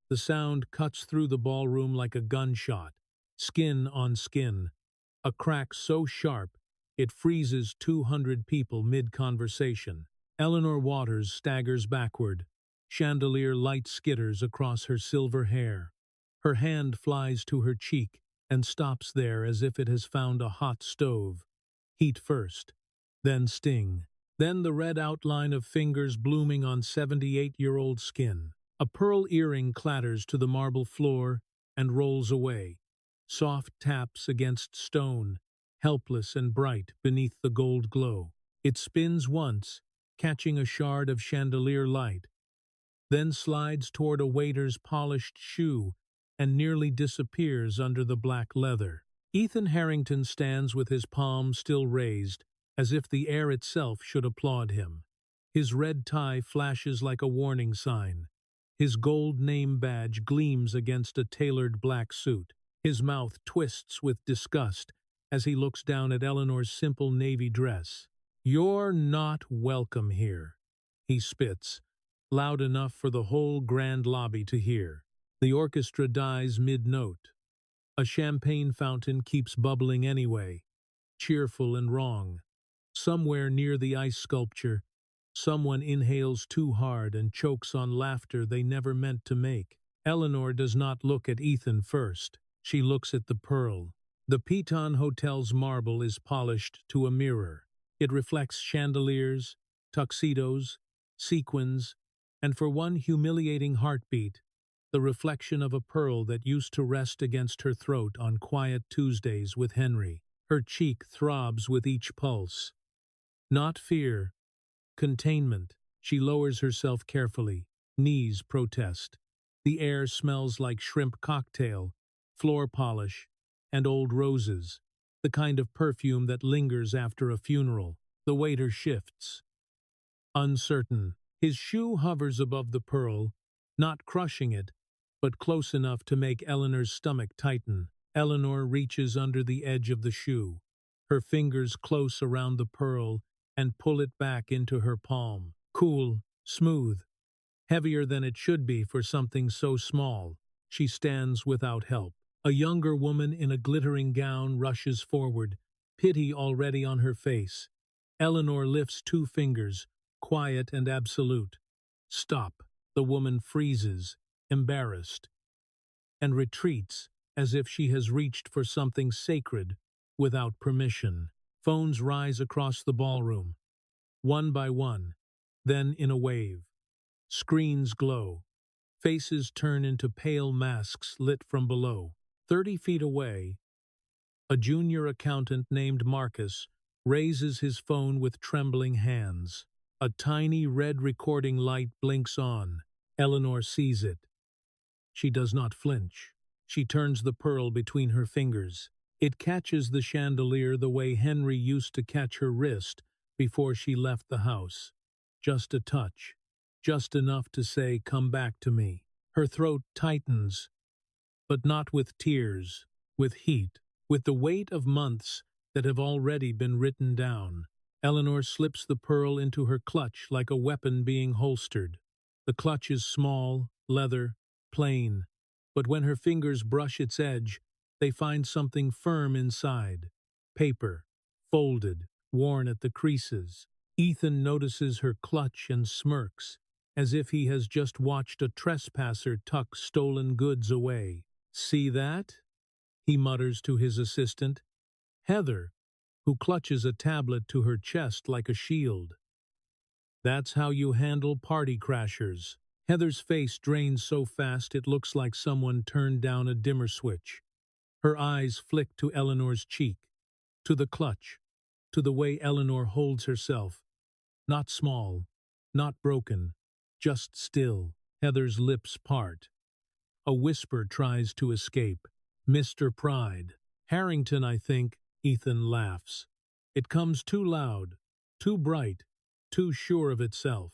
The sound cuts through the ballroom like a gunshot, skin on skin, a crack so sharp it freezes 200 people mid-conversation. Eleanor Waters staggers backward. Chandelier light skitters across her silver hair. Her hand flies to her cheek and stops there as if it has found a hot stove. Heat first, then sting, then the red outline of fingers blooming on 78-year-old skin. A pearl earring clatters to the marble floor and rolls away. Soft taps against stone, helpless and bright beneath the gold glow. It spins once, catching a shard of chandelier light, then slides toward a waiter's polished shoe and nearly disappears under the black leather. Ethan Harrington stands with his palm still raised, as if the air itself should applaud him. His red tie flashes like a warning sign. His gold name badge gleams against a tailored black suit. His mouth twists with disgust as he looks down at Eleanor's simple navy dress. "You're not welcome here," he spits, loud enough for the whole grand lobby to hear. The orchestra dies mid-note. A champagne fountain keeps bubbling anyway, cheerful and wrong. Somewhere near the ice sculpture, someone inhales too hard and chokes on laughter they never meant to make. Eleanor does not look at Ethan first. She looks at the pearl. The Piton Hotel's marble is polished to a mirror. It reflects chandeliers, tuxedos, sequins, and for one humiliating heartbeat, the reflection of a pearl that used to rest against her throat on quiet Tuesdays with Henry. Her cheek throbs with each pulse. Not fear, containment. She lowers herself carefully. Knees protest. The air smells like shrimp cocktail, floor polish, and old roses, the kind of perfume that lingers after a funeral. The waiter shifts. Uncertain. His shoe hovers above the pearl, not crushing it, but close enough to make Eleanor's stomach tighten. Eleanor reaches under the edge of the shoe, her fingers close around the pearl, and pull it back into her palm. Cool, smooth, heavier than it should be for something so small. She stands without help. A younger woman in a glittering gown rushes forward, pity already on her face. Eleanor lifts 2 fingers, quiet and absolute. "Stop." The woman freezes, embarrassed, and retreats as if she has reached for something sacred without permission. Phones rise across the ballroom, one by one, then in a wave. Screens glow. Faces turn into pale masks lit from below. 30 feet away, a junior accountant named Marcus raises his phone with trembling hands. A tiny red recording light blinks on. Eleanor sees it. She does not flinch. She turns the pearl between her fingers. It catches the chandelier the way Henry used to catch her wrist before she left the house. Just a touch. Just enough to say, "Come back to me." Her throat tightens, but not with tears, with heat, with the weight of months that have already been written down. Eleanor slips the pearl into her clutch like a weapon being holstered. The clutch is small, leather, plain, but when her fingers brush its edge, they find something firm inside. Paper, folded, worn at the creases. Ethan notices her clutch and smirks, as if he has just watched a trespasser tuck stolen goods away. "See that?" he mutters to his assistant, Heather, who clutches a tablet to her chest like a shield. "That's how you handle party crashers." Heather's face drains so fast it looks like someone turned down a dimmer switch. Her eyes flick to Eleanor's cheek, to the clutch, to the way Eleanor holds herself. Not small, not broken, just still. Heather's lips part. A whisper tries to escape. "Mr. Pride." "Harrington, I think," Ethan laughs. It comes too loud, too bright, too sure of itself.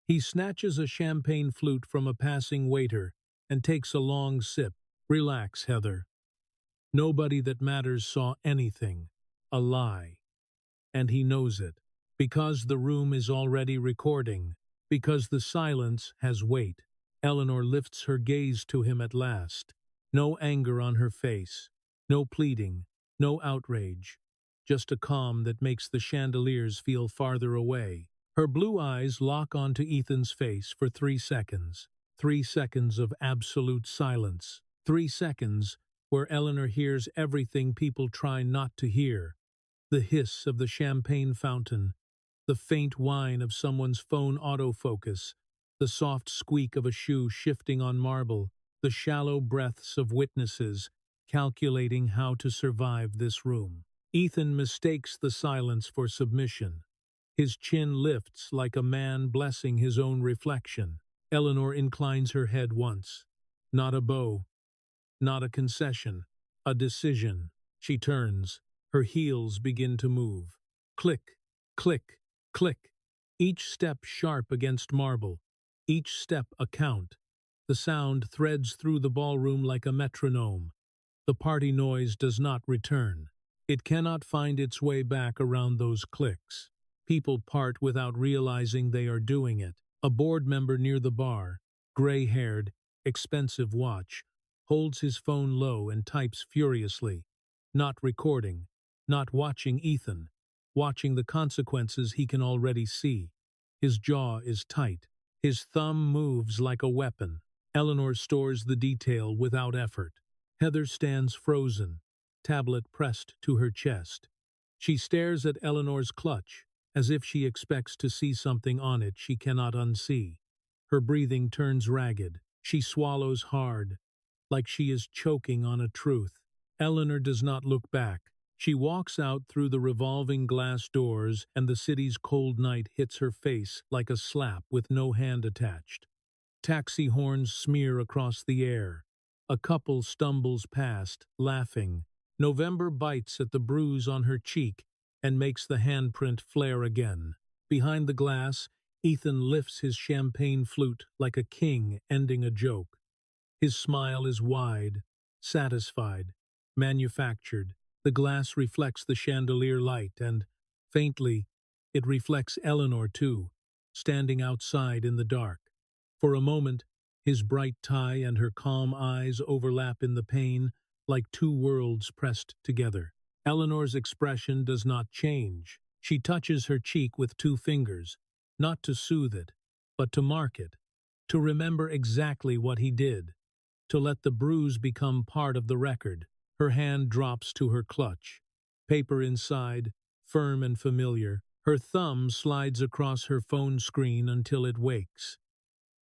He snatches a champagne flute from a passing waiter and takes a long sip. "Relax, Heather. Nobody that matters saw anything. A lie. And he knows it. Because the room is already recording. Because the silence has weight. Eleanor lifts her gaze to him at last. No anger on her face, no pleading, no outrage, just a calm that makes the chandeliers feel farther away. Her blue eyes lock onto Ethan's face for 3 seconds. 3 seconds of absolute silence. 3 seconds where Eleanor hears everything people try not to hear. The hiss of the champagne fountain, the faint whine of someone's phone autofocus, the soft squeak of a shoe shifting on marble, the shallow breaths of witnesses calculating how to survive this room. Ethan mistakes the silence for submission. His chin lifts like a man blessing his own reflection. Eleanor inclines her head once. Not a bow, not a concession, a decision. She turns. Her heels begin to move. Click, click, click. Each step sharp against marble. Each step a count. The sound threads through the ballroom like a metronome. The party noise does not return. It cannot find its way back around those clicks. People part without realizing they are doing it. A board member near the bar, gray-haired, expensive watch, holds his phone low and types furiously. Not recording, not watching Ethan, watching the consequences he can already see. His jaw is tight. His thumb moves like a weapon. Eleanor stores the detail without effort. Heather stands frozen, tablet pressed to her chest. She stares at Eleanor's clutch, as if she expects to see something on it she cannot unsee. Her breathing turns ragged. She swallows hard, like she is choking on a truth. Eleanor does not look back. She walks out through the revolving glass doors, and the city's cold night hits her face like a slap with no hand attached. Taxi horns smear across the air. A couple stumbles past, laughing. November bites at the bruise on her cheek and makes the handprint flare again. Behind the glass, Ethan lifts his champagne flute like a king ending a joke. His smile is wide, satisfied, manufactured. The glass reflects the chandelier light and, faintly, it reflects Eleanor too, standing outside in the dark. For a moment, his bright tie and her calm eyes overlap in the pain, like two worlds pressed together. Eleanor's expression does not change. She touches her cheek with 2 fingers, not to soothe it, but to mark it, to remember exactly what he did, to let the bruise become part of the record. Her hand drops to her clutch. Paper inside, firm and familiar. Her thumb slides across her phone screen until it wakes.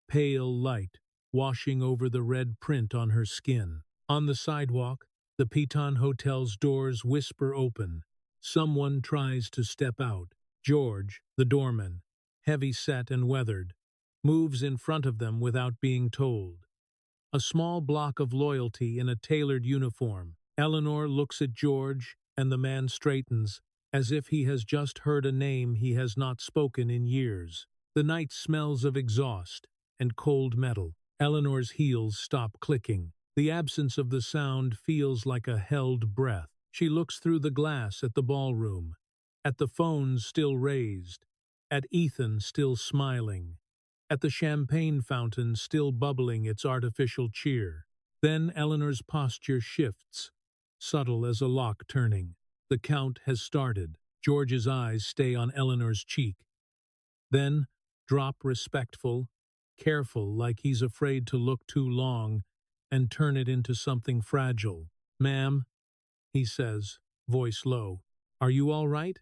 Pale light, washing over the red print on her skin. On the sidewalk, the Piton Hotel's doors whisper open. Someone tries to step out. George, the doorman, heavy-set and weathered, moves in front of them without being told. A small block of loyalty in a tailored uniform. Eleanor looks at George, and the man straightens, as if he has just heard a name he has not spoken in years. The night smells of exhaust and cold metal. Eleanor's heels stop clicking. The absence of the sound feels like a held breath. She looks through the glass at the ballroom, at the phones still raised, at Ethan still smiling, at the champagne fountain still bubbling its artificial cheer. Then Eleanor's posture shifts, subtle as a lock turning. The count has started. George's eyes stay on Eleanor's cheek. Then drop respectful, careful like he's afraid to look too long, and turn it into something fragile. "Ma'am," he says, voice low, "are you all right?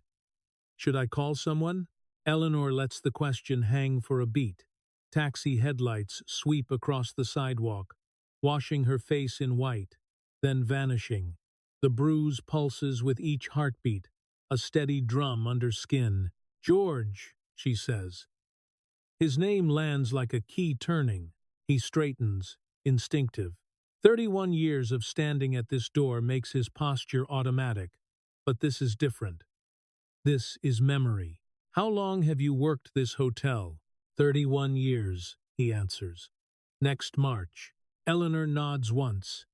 Should I call someone?" Eleanor lets the question hang for a beat. Taxi headlights sweep across the sidewalk, washing her face in white, then vanishing. The bruise pulses with each heartbeat, a steady drum under skin. "George," she says. His name lands like a key turning. He straightens, instinctive. 31 years of standing at this door makes his posture automatic, but this is different. This is memory. "How long have you worked this hotel?" 31 years, he answers. "Next March." Eleanor nods once,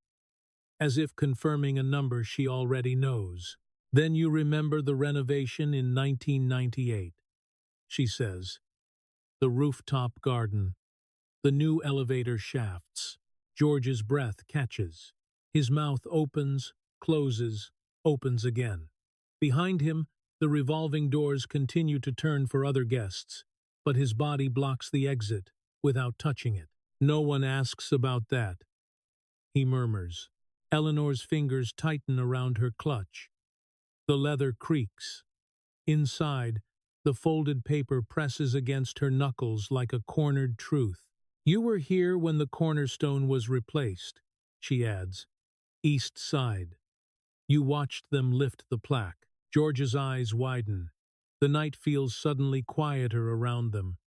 as if confirming a number she already knows. "Then you remember the renovation in 1998, she says. "The rooftop garden, The new elevator shafts. George's breath catches. His mouth opens, closes, opens again. Behind him, the revolving doors continue to turn for other guests, but his body blocks the exit without touching it. No one asks about that, he murmurs. Eleanor's fingers tighten around her clutch. The leather creaks. Inside, the folded paper presses against her knuckles like a cornered truth. You were here when the cornerstone was replaced, she adds. East side. You watched them lift the plaque. George's eyes widen. The night feels suddenly quieter around them,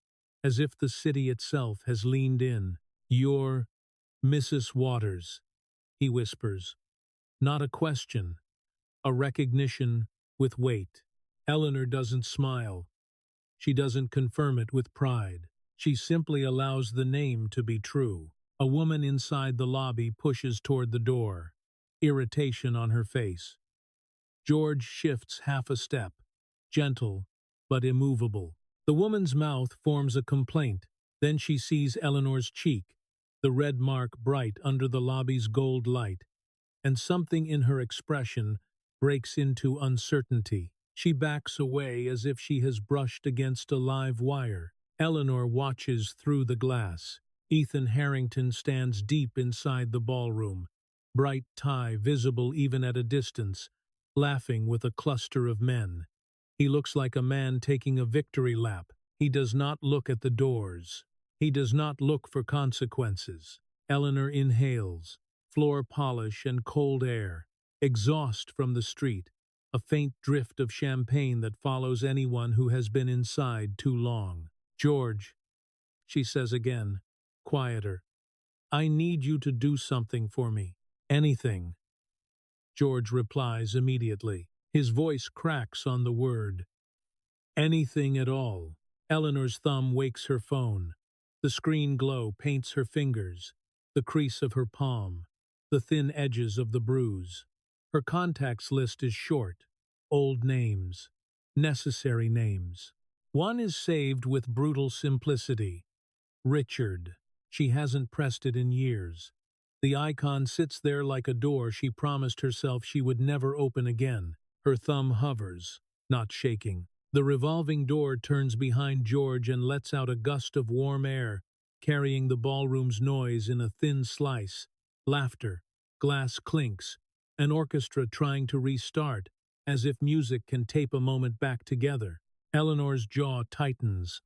as if the city itself has leaned in. You're Mrs. Waters, he whispers. Not a question, a recognition with weight. Eleanor doesn't smile. She doesn't confirm it with pride. She simply allows the name to be true. A woman inside the lobby pushes toward the door, irritation on her face. George shifts half a step, gentle but immovable. The woman's mouth forms a complaint. Then she sees Eleanor's cheek, the red mark bright under the lobby's gold light, and something in her expression breaks into uncertainty. She backs away as if she has brushed against a live wire. Eleanor watches through the glass. Ethan Harrington stands deep inside the ballroom, bright tie visible even at a distance, laughing with a cluster of men. He looks like a man taking a victory lap. He does not look at the doors. He does not look for consequences. Eleanor inhales, floor polish and cold air, exhaust from the street, a faint drift of champagne that follows anyone who has been inside too long. George, she says again, quieter. I need you to do something for me. Anything. George replies immediately. His voice cracks on the word. Anything at all. Eleanor's thumb wakes her phone. The screen glow paints her fingers, the crease of her palm, the thin edges of the bruise. Her contacts list is short. Old names. Necessary names. One is saved with brutal simplicity. Richard. She hasn't pressed it in years. The icon sits there like a door she promised herself she would never open again. Her thumb hovers, not shaking. The revolving door turns behind George and lets out a gust of warm air, carrying the ballroom's noise in a thin slice. Laughter, glass clinks, an orchestra trying to restart, as if music can tape a moment back together. Eleanor's jaw tightens.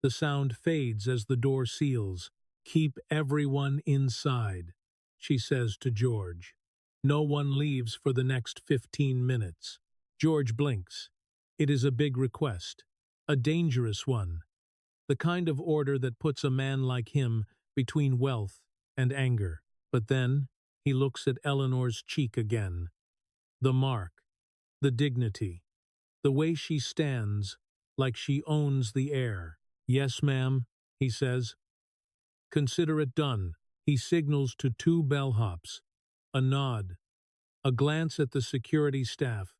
The sound fades as the door seals. Keep everyone inside, she says to George. No one leaves for the next 15 minutes. George blinks. It is a big request, a dangerous one, the kind of order that puts a man like him between wealth and anger. But then he looks at Eleanor's cheek again. The mark, the dignity, the way she stands, like she owns the air. Yes, ma'am, he says. Consider it done. He signals to two bellhops. A nod, a glance at the security staff,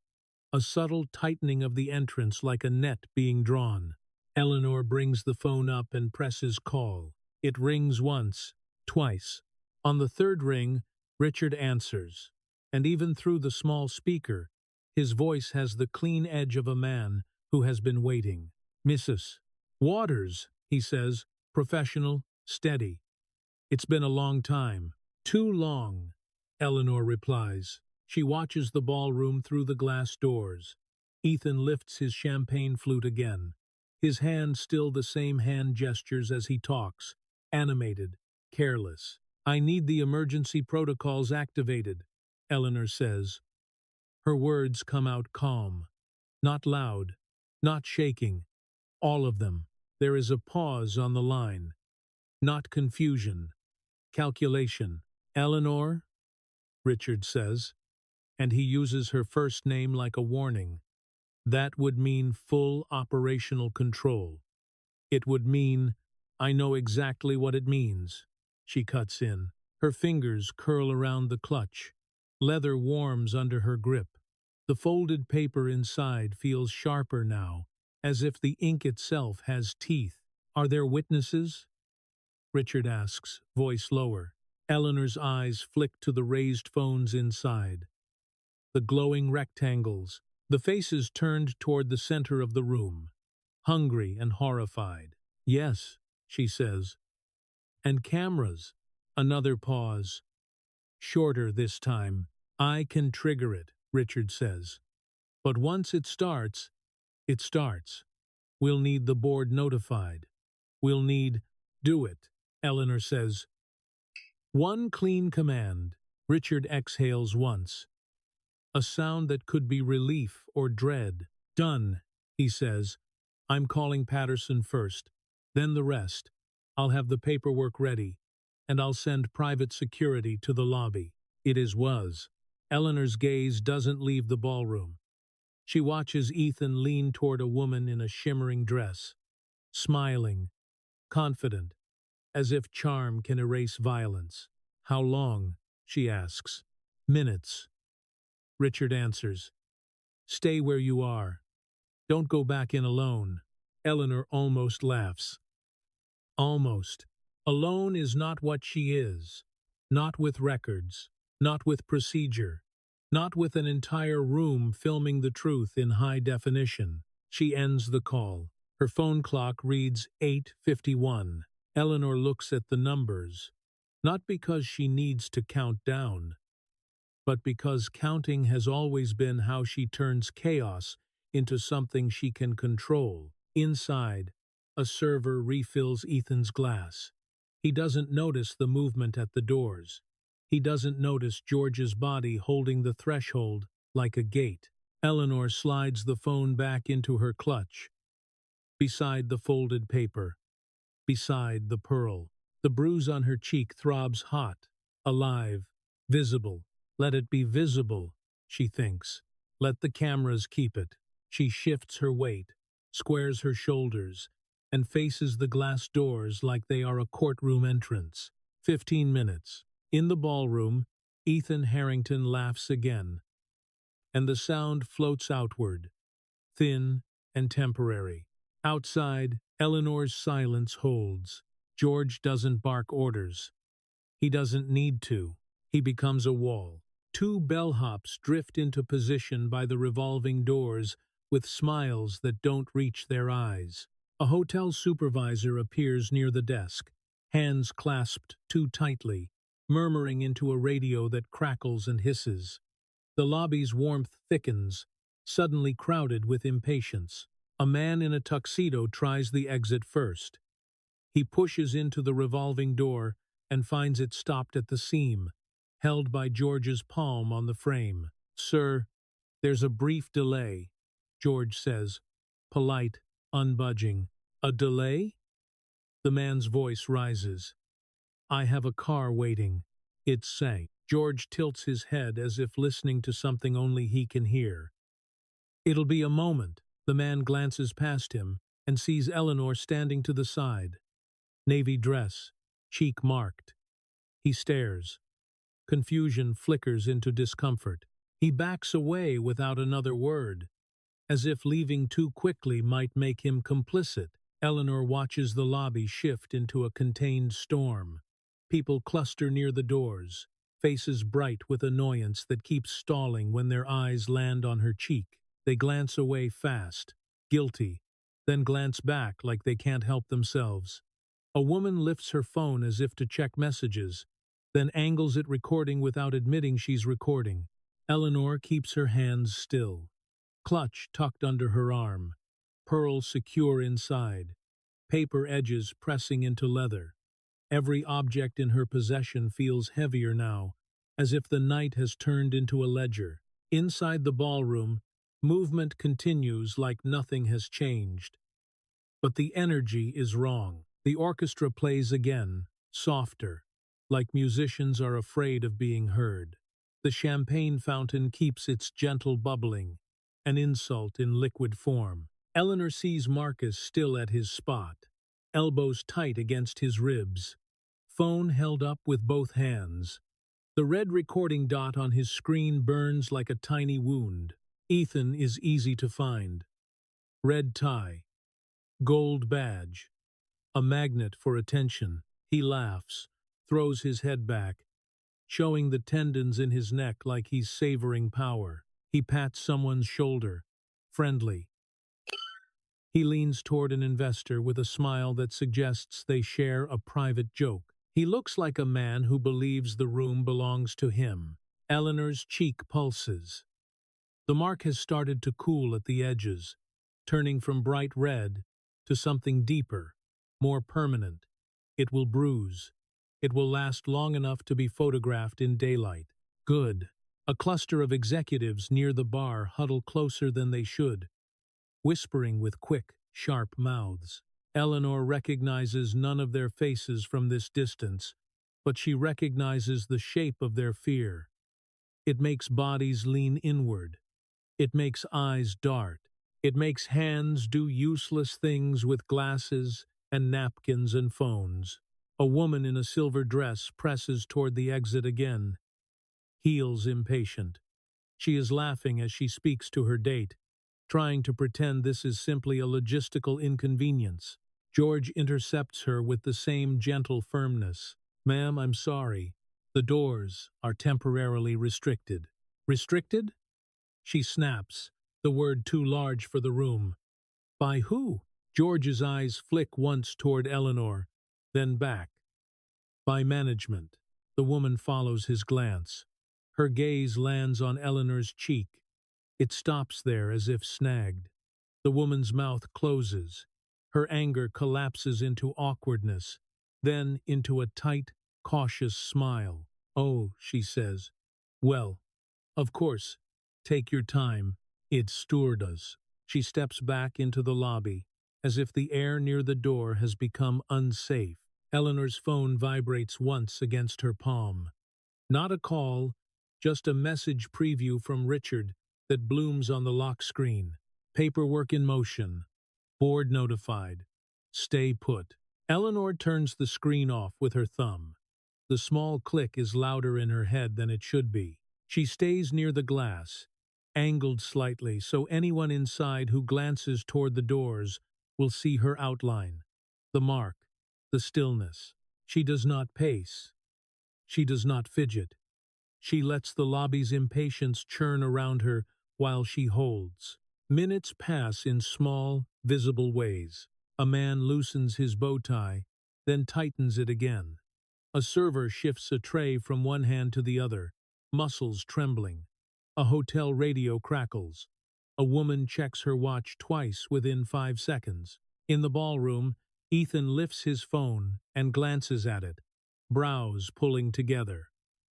a subtle tightening of the entrance like a net being drawn. Eleanor brings the phone up and presses call. It rings once, twice. On the third ring, Richard answers, and even through the small speaker, his voice has the clean edge of a man who has been waiting. Mrs. Waters, he says, professional, steady. It's been a long time. Too long, Eleanor replies. She watches the ballroom through the glass doors. Ethan lifts his champagne flute again. His hand still the same hand gestures as he talks, animated, careless. I need the emergency protocols activated, Eleanor says. Her words come out calm, not loud, not shaking. All of them. There is a pause on the line. Not confusion. Calculation. Eleanor, Richard says, and he uses her first name like a warning. That would mean full operational control. It would mean, I know exactly what it means. She cuts in. Her fingers curl around the clutch. Leather warms under her grip. The folded paper inside feels sharper now, as if the ink itself has teeth. Are there witnesses? Richard asks, voice lower. Eleanor's eyes flick to the raised phones inside. The glowing rectangles, the faces turned toward the center of the room, hungry and horrified. Yes, she says. And cameras. Another pause. Shorter this time. I can trigger it, Richard says. But once it starts, it starts. We'll need the board notified. We'll need, do it, Eleanor says. One clean command. Richard exhales once. A sound that could be relief or dread. Done, he says. I'm calling Patterson first, then the rest. I'll have the paperwork ready, and I'll send private security to the lobby. It was. Eleanor's gaze doesn't leave the ballroom. She watches Ethan lean toward a woman in a shimmering dress, smiling, confident, as if charm can erase violence. How long? She asks. Minutes. Richard answers. Stay where you are. Don't go back in alone. Eleanor almost laughs. Almost. Alone is not what she is. Not with records. Not with procedure. Not with an entire room filming the truth in high definition. She ends the call. Her phone clock reads 8:51. Eleanor looks at the numbers, not because she needs to count down, but because counting has always been how she turns chaos into something she can control. Inside, a server refills Ethan's glass. He doesn't notice the movement at the doors. He doesn't notice George's body holding the threshold like a gate. Eleanor slides the phone back into her clutch. Beside the folded paper, beside the pearl, the bruise on her cheek throbs hot, alive, visible. Let it be visible, she thinks. Let the cameras keep it. She shifts her weight, squares her shoulders, and faces the glass doors like they are a courtroom entrance. 15 minutes. In the ballroom, Ethan Harrington laughs again, and the sound floats outward, thin and temporary. Outside, Eleanor's silence holds. George doesn't bark orders. He doesn't need to. He becomes a wall. Two bellhops drift into position by the revolving doors with smiles that don't reach their eyes. A hotel supervisor appears near the desk, hands clasped too tightly, murmuring into a radio that crackles and hisses. The lobby's warmth thickens, suddenly crowded with impatience. A man in a tuxedo tries the exit first. He pushes into the revolving door and finds it stopped at the seam, held by George's palm on the frame. Sir, there's a brief delay, George says, polite, unbudging. A delay? The man's voice rises. I have a car waiting. It's sank. George tilts his head as if listening to something only he can hear. It'll be a moment. The man glances past him and sees Eleanor standing to the side. Navy dress, cheek marked. He stares. Confusion flickers into discomfort. He backs away without another word, as if leaving too quickly might make him complicit. Eleanor watches the lobby shift into a contained storm. People cluster near the doors, faces bright with annoyance that keeps stalling when their eyes land on her cheek. They glance away fast, guilty, then glance back like they can't help themselves. A woman lifts her phone as if to check messages, then angles it recording without admitting she's recording. Eleanor keeps her hands still, clutch tucked under her arm, pearl secure inside, paper edges pressing into leather. Every object in her possession feels heavier now, as if the night has turned into a ledger. Inside the ballroom, movement continues like nothing has changed. But the energy is wrong. The orchestra plays again, softer, like musicians are afraid of being heard. The champagne fountain keeps its gentle bubbling, an insult in liquid form. Eleanor sees Marcus still at his spot, elbows tight against his ribs, phone held up with both hands. The red recording dot on his screen burns like a tiny wound. Ethan is easy to find. Red tie, gold badge, a magnet for attention. He laughs, throws his head back, showing the tendons in his neck like he's savoring power. He pats someone's shoulder, friendly. He leans toward an investor with a smile that suggests they share a private joke. He looks like a man who believes the room belongs to him. Eleanor's cheek pulses. The mark has started to cool at the edges, turning from bright red to something deeper, more permanent. It will bruise. It will last long enough to be photographed in daylight. Good. A cluster of executives near the bar huddle closer than they should, whispering with quick, sharp mouths. Eleanor recognizes none of their faces from this distance, but she recognizes the shape of their fear. It makes bodies lean inward. It makes eyes dart. It makes hands do useless things with glasses and napkins and phones. A woman in a silver dress presses toward the exit again, heels impatient. She is laughing as she speaks to her date, trying to pretend this is simply a logistical inconvenience. George intercepts her with the same gentle firmness. "Ma'am, I'm sorry. The doors are temporarily restricted." "Restricted?" She snaps, the word too large for the room. "By who?" George's eyes flick once toward Eleanor, then back. "By management." The woman follows his glance. Her gaze lands on Eleanor's cheek. It stops there as if snagged. The woman's mouth closes. Her anger collapses into awkwardness, then into a tight, cautious smile. "Oh," she says. "Well, of course, take your time. It's stewardess." She steps back into the lobby, as if the air near the door has become unsafe. Eleanor's phone vibrates once against her palm. Not a call, just a message preview from Richard that blooms on the lock screen. "Paperwork in motion. Board notified. Stay put." Eleanor turns the screen off with her thumb. The small click is louder in her head than it should be. She stays near the glass, angled slightly so anyone inside who glances toward the doors will see her outline. The mark, the stillness. She does not pace. She does not fidget. She lets the lobby's impatience churn around her while she holds. Minutes pass in small, visible ways. A man loosens his bow tie, then tightens it again. A server shifts a tray from one hand to the other, muscles trembling. A hotel radio crackles. A woman checks her watch twice within 5 seconds. In the ballroom, Ethan lifts his phone and glances at it, brows pulling together.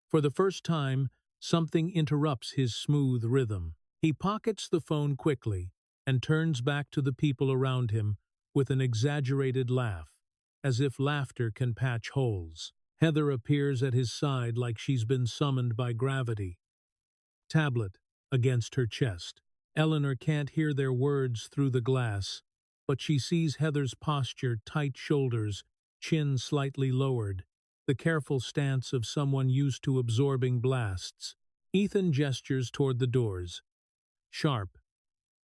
For the first time, something interrupts his smooth rhythm. He pockets the phone quickly and turns back to the people around him with an exaggerated laugh, as if laughter can patch holes. Heather appears at his side like she's been summoned by gravity. Tablet against her chest. Eleanor can't hear their words through the glass, but she sees Heather's posture, tight shoulders, chin slightly lowered, the careful stance of someone used to absorbing blasts. Ethan gestures toward the doors. Sharp,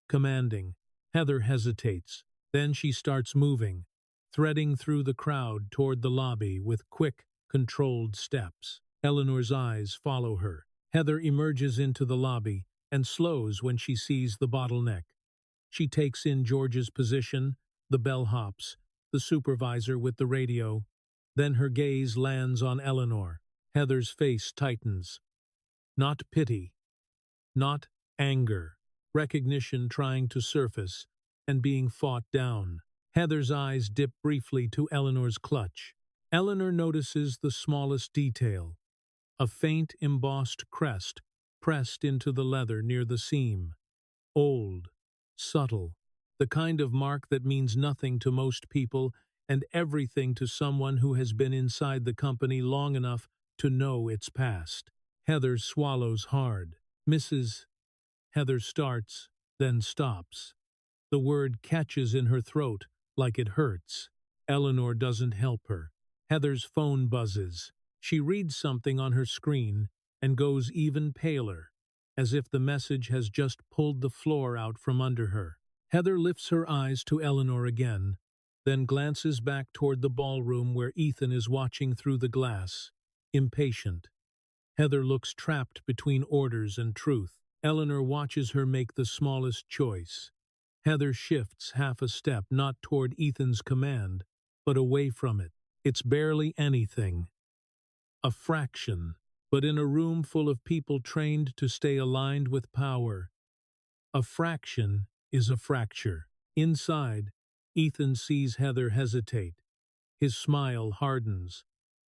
commanding. Heather hesitates. Then she starts moving, threading through the crowd toward the lobby with quick, controlled steps. Eleanor's eyes follow her. Heather emerges into the lobby and slows when she sees the bottleneck. She takes in George's position, the bellhops, the supervisor with the radio. Then her gaze lands on Eleanor. Heather's face tightens. Not pity, not anger, recognition trying to surface and being fought down. Heather's eyes dip briefly to Eleanor's clutch. Eleanor notices the smallest detail, a faint embossed crest pressed into the leather near the seam. Old, subtle, the kind of mark that means nothing to most people and everything to someone who has been inside the company long enough to know its past. Heather swallows hard. "Mrs." Heather starts, then stops. The word catches in her throat like it hurts. Eleanor doesn't help her. Heather's phone buzzes. She reads something on her screen and goes even paler, as if the message has just pulled the floor out from under her. Heather lifts her eyes to Eleanor again, then glances back toward the ballroom where Ethan is watching through the glass, impatient. Heather looks trapped between orders and truth. Eleanor watches her make the smallest choice. Heather shifts half a step, not toward Ethan's command, but away from it. It's barely anything. A fraction. But in a room full of people trained to stay aligned with power, a fraction is a fracture. Inside, Ethan sees Heather hesitate. His smile hardens.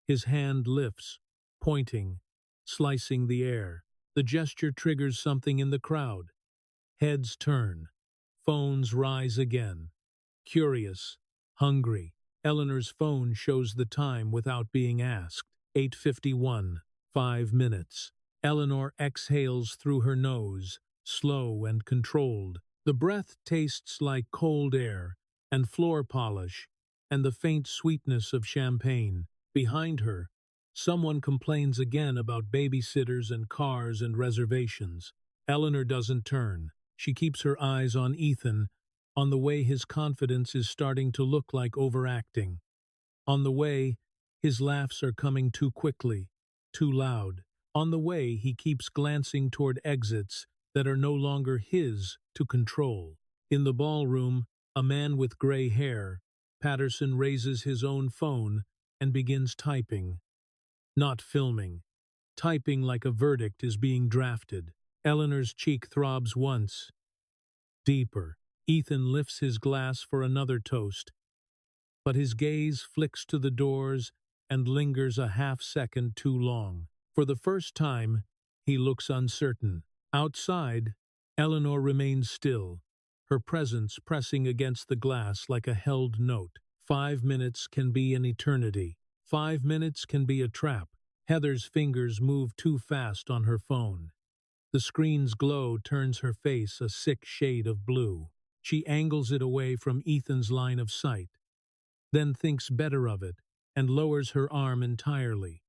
His hand lifts, pointing, slicing the air. The gesture triggers something in the crowd. Heads turn. Phones rise again. Curious, hungry. Eleanor's phone shows the time without being asked. 8:51, 5 minutes. Eleanor exhales through her nose, slow and controlled. The breath tastes like cold air and floor polish and the faint sweetness of champagne. Behind her, someone complains again about babysitters and cars and reservations. Eleanor doesn't turn. She keeps her eyes on Ethan, on the way his confidence is starting to look like overacting. On the way, his laughs are coming too quickly, too loud. On the way, he keeps glancing toward exits that are no longer his to control. In the ballroom, a man with gray hair, Patterson raises his own phone and begins typing. Not filming. Typing like a verdict is being drafted. Eleanor's cheek throbs once. Deeper. Ethan lifts his glass for another toast, but his gaze flicks to the doors and lingers a half-second too long. For the first time, he looks uncertain. Outside, Eleanor remains still, her presence pressing against the glass like a held note. 5 minutes can be an eternity. 5 minutes can be a trap. Heather's fingers move too fast on her phone. The screen's glow turns her face a sick shade of blue. She angles it away from Ethan's line of sight, then thinks better of it and lowers her arm entirely,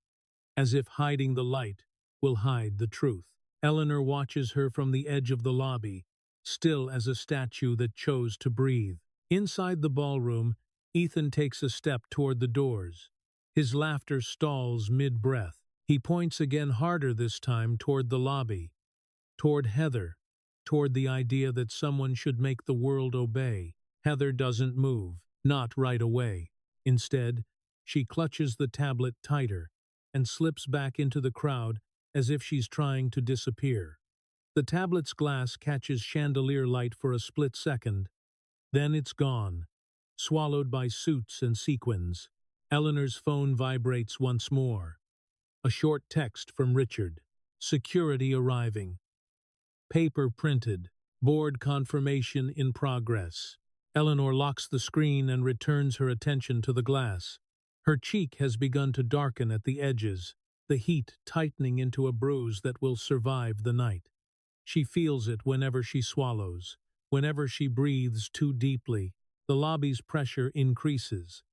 as if hiding the light will hide the truth. Eleanor watches her from the edge of the lobby, still as a statue that chose to breathe. Inside the ballroom, Ethan takes a step toward the doors. His laughter stalls mid-breath. He points again, harder this time, toward the lobby, toward Heather, toward the idea that someone should make the world obey. Heather doesn't move, not right away. Instead, she clutches the tablet tighter and slips back into the crowd as if she's trying to disappear. The tablet's glass catches chandelier light for a split second. Then it's gone, swallowed by suits and sequins. Eleanor's phone vibrates once more. A short text from Richard. Security arriving. Paper printed. Board confirmation in progress. Eleanor locks the screen and returns her attention to the glass. Her cheek has begun to darken at the edges, the heat tightening into a bruise that will survive the night. She feels it whenever she swallows, whenever she breathes too deeply. The lobby's pressure increases.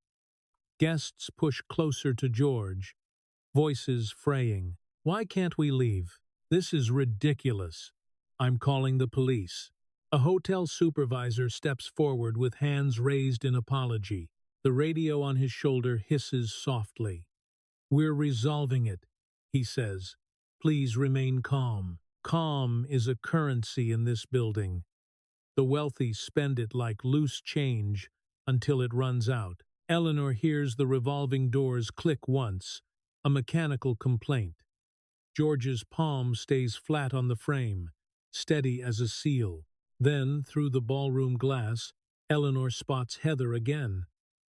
Guests push closer to George, voices fraying. "Why can't we leave? This is ridiculous. I'm calling the police." A hotel supervisor steps forward with hands raised in apology. The radio on his shoulder hisses softly. "We're resolving it," he says. "Please remain calm." Calm is a currency in this building. The wealthy spend it like loose change until it runs out. Eleanor hears the revolving doors click once, a mechanical complaint. George's palm stays flat on the frame, steady as a seal. Then, through the ballroom glass, Eleanor spots Heather again,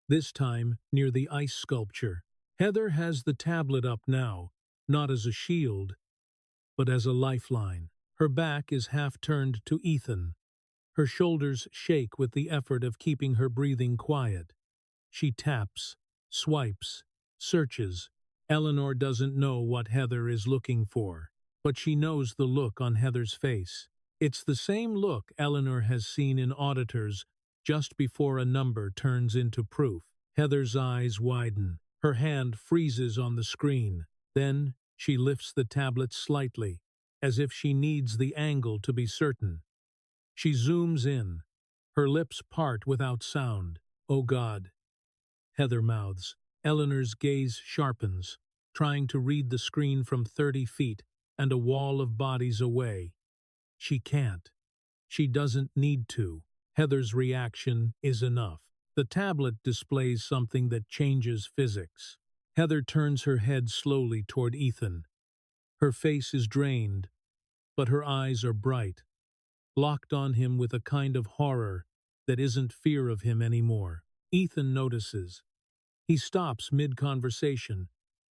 this time near the ice sculpture. Heather has the tablet up now, not as a shield, but as a lifeline. Her back is half turned to Ethan. Her shoulders shake with the effort of keeping her breathing quiet. She taps, swipes, searches. Eleanor doesn't know what Heather is looking for, but she knows the look on Heather's face. It's the same look Eleanor has seen in auditors just before a number turns into proof. Heather's eyes widen. Her hand freezes on the screen. Then she lifts the tablet slightly, as if she needs the angle to be certain. She zooms in. Her lips part without sound. "Oh God," Heather mouths. Eleanor's gaze sharpens, trying to read the screen from 30 feet and a wall of bodies away. She can't. She doesn't need to. Heather's reaction is enough. The tablet displays something that changes physics. Heather turns her head slowly toward Ethan. Her face is drained, but her eyes are bright, locked on him with a kind of horror that isn't fear of him anymore. Ethan notices. He stops mid-conversation,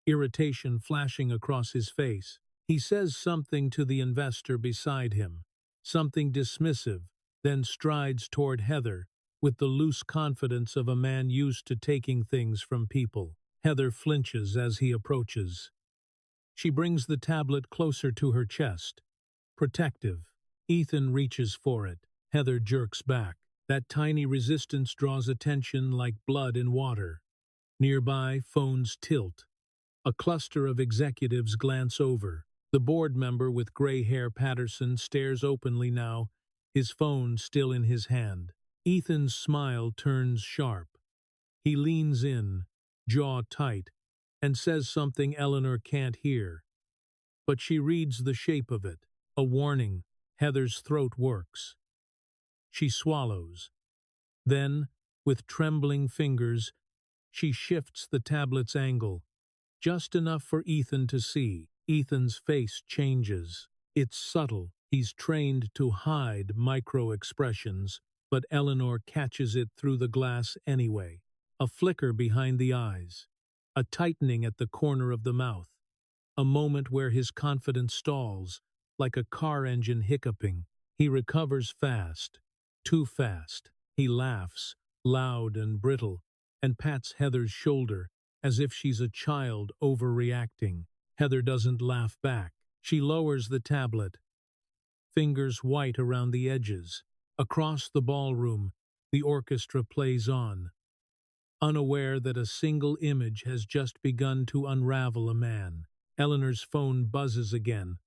irritation flashing across his face. He says something to the investor beside him, something dismissive, then strides toward Heather with the loose confidence of a man used to taking things from people. Heather flinches as he approaches. She brings the tablet closer to her chest, protective. Ethan reaches for it. Heather jerks back. That tiny resistance draws attention like blood in water. Nearby, phones tilt. A cluster of executives glance over. The board member with gray hair, Patterson, stares openly now, his phone still in his hand. Ethan's smile turns sharp. He leans in, jaw tight, and says something Eleanor can't hear. But she reads the shape of it. A warning. Heather's throat works. She swallows. Then, with trembling fingers, she shifts the tablet's angle, just enough for Ethan to see. Ethan's face changes. It's subtle. He's trained to hide micro-expressions, but Eleanor catches it through the glass anyway. A flicker behind the eyes, a tightening at the corner of the mouth, a moment where his confidence stalls, like a car engine hiccuping. He recovers fast, too fast. He laughs, loud and brittle, and pats Heather's shoulder as if she's a child overreacting. Heather doesn't laugh back. She lowers the tablet, fingers white around the edges. Across the ballroom, the orchestra plays on, unaware that a single image has just begun to unravel a man. Eleanor's phone buzzes again.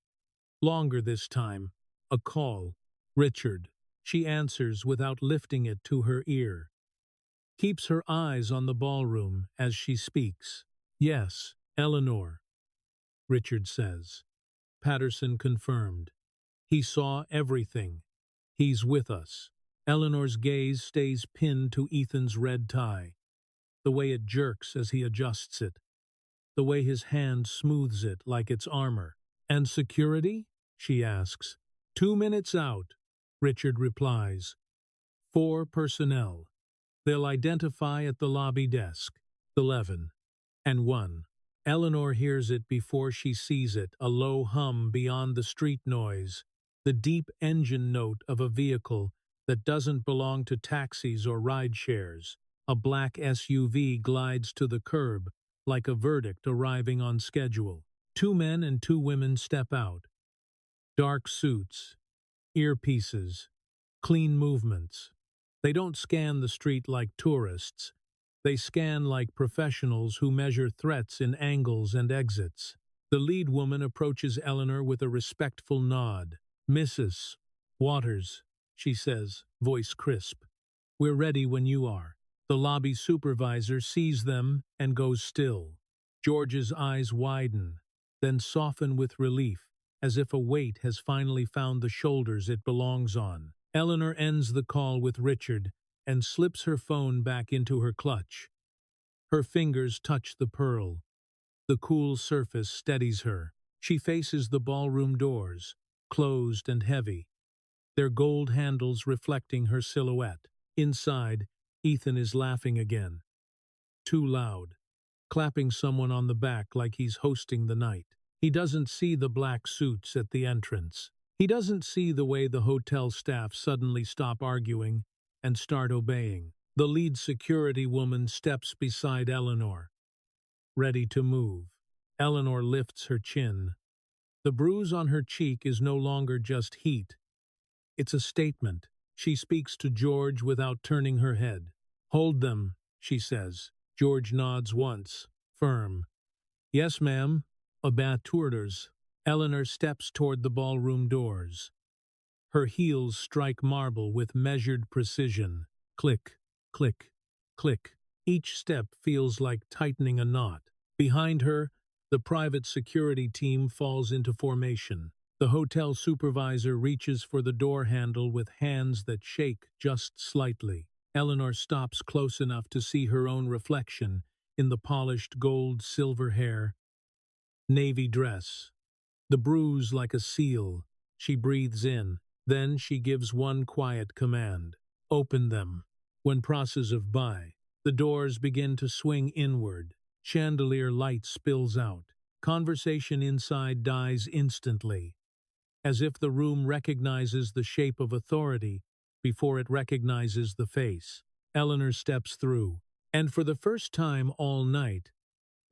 Longer this time. A call. Richard. She answers without lifting it to her ear. Keeps her eyes on the ballroom as she speaks. Yes, Eleanor, Richard says. Patterson confirmed. He saw everything. He's with us. Eleanor's gaze stays pinned to Ethan's red tie, the way it jerks as he adjusts it, the way his hand smooths it like it's armor. And security? She asks. 2 minutes out, Richard replies. 4 personnel. They'll identify at the lobby desk. 11. And 1. Eleanor hears it before she sees it, a low hum beyond the street noise, the deep engine note of a vehicle that doesn't belong to taxis or ride shares. A black SUV glides to the curb, like a verdict arriving on schedule. 2 men and 2 women step out. Dark suits, earpieces, clean movements. They don't scan the street like tourists. They scan like professionals who measure threats in angles and exits. The lead woman approaches Eleanor with a respectful nod. Mrs. Waters, she says, voice crisp. We're ready when you are. The lobby supervisor sees them and goes still. George's eyes widen, then soften with relief, as if a weight has finally found the shoulders it belongs on. Eleanor ends the call with Richard and slips her phone back into her clutch. Her fingers touch the pearl. The cool surface steadies her. She faces the ballroom doors, closed and heavy, their gold handles reflecting her silhouette. Inside, Ethan is laughing again. Too loud, clapping someone on the back like he's hosting the night. He doesn't see the black suits at the entrance. He doesn't see the way the hotel staff suddenly stop arguing and start obeying. The lead security woman steps beside Eleanor, ready to move. Eleanor lifts her chin. The bruise on her cheek is no longer just heat. It's a statement. She speaks to George without turning her head. Hold them, she says. George nods once, firm. Yes, ma'am. Obey orders. Eleanor steps toward the ballroom doors. Her heels strike marble with measured precision. Click, click, click. Each step feels like tightening a knot. Behind her, the private security team falls into formation. The hotel supervisor reaches for the door handle with hands that shake just slightly. Eleanor stops close enough to see her own reflection in the polished gold-silver hair, navy dress. The bruise like a seal. She breathes in. Then she gives one quiet command. Open them. When process of by, the doors begin to swing inward. Chandelier light spills out. Conversation inside dies instantly, as if the room recognizes the shape of authority before it recognizes the face. Eleanor steps through, and for the first time all night,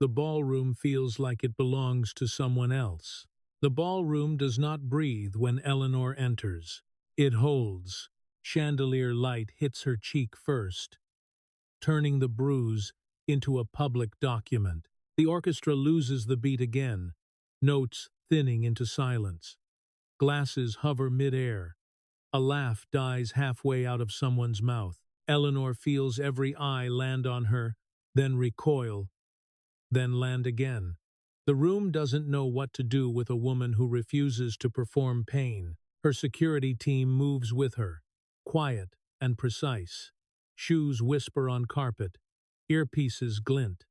the ballroom feels like it belongs to someone else. The ballroom does not breathe when Eleanor enters. It holds. Chandelier light hits her cheek first, turning the bruise into a public document. The orchestra loses the beat again, notes thinning into silence. Glasses hover mid-air. A laugh dies halfway out of someone's mouth. Eleanor feels every eye land on her, then recoil, then land again. The room doesn't know what to do with a woman who refuses to perform pain. Her security team moves with her, quiet and precise. Shoes whisper on carpet, earpieces glint.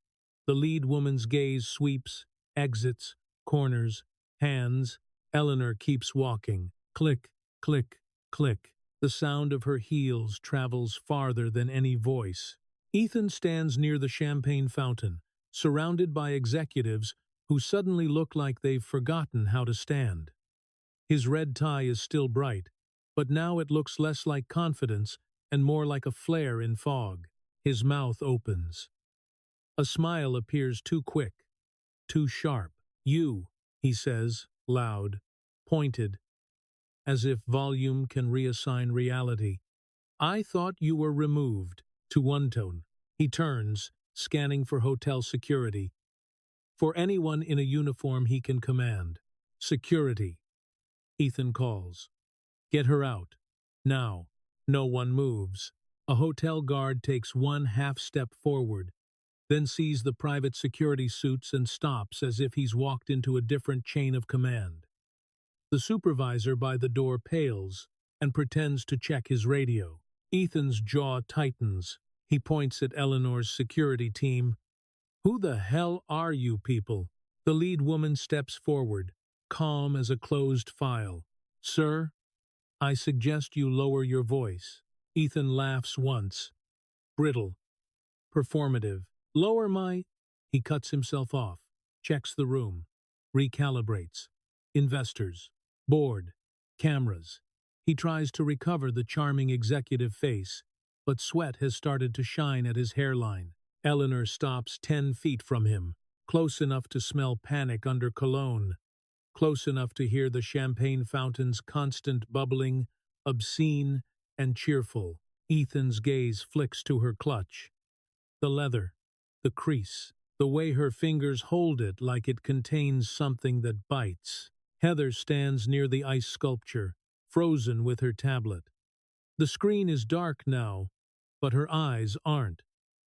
The lead woman's gaze sweeps, exits, corners, hands. Eleanor keeps walking. Click, click, click. The sound of her heels travels farther than any voice. Ethan stands near the champagne fountain, surrounded by executives who suddenly look like they've forgotten how to stand. His red tie is still bright, but now it looks less like confidence and more like a flare in fog. His mouth opens. A smile appears too quick, too sharp. You, he says, loud, pointed, as if volume can reassign reality. I thought you were removed. To one tone. He turns, scanning for hotel security. For anyone in a uniform he can command. Security. Ethan calls. Get her out. Now. No one moves. A hotel guard takes one half step forward, then sees the private security suits and stops as if he's walked into a different chain of command. The supervisor by the door pales and pretends to check his radio. Ethan's jaw tightens. He points at Eleanor's security team. Who the hell are you people? The lead woman steps forward, calm as a closed file. Sir, I suggest you lower your voice. Ethan laughs once. Brittle. Performative. Lower my... He cuts himself off, checks the room, recalibrates. Investors. Board. Cameras. He tries to recover the charming executive face, but sweat has started to shine at his hairline. Eleanor stops 10 feet from him, close enough to smell panic under cologne, close enough to hear the champagne fountain's constant bubbling, obscene and cheerful. Ethan's gaze flicks to her clutch. The leather, the crease, the way her fingers hold it like it contains something that bites. Heather stands near the ice sculpture, frozen with her tablet. The screen is dark now, but her eyes aren't.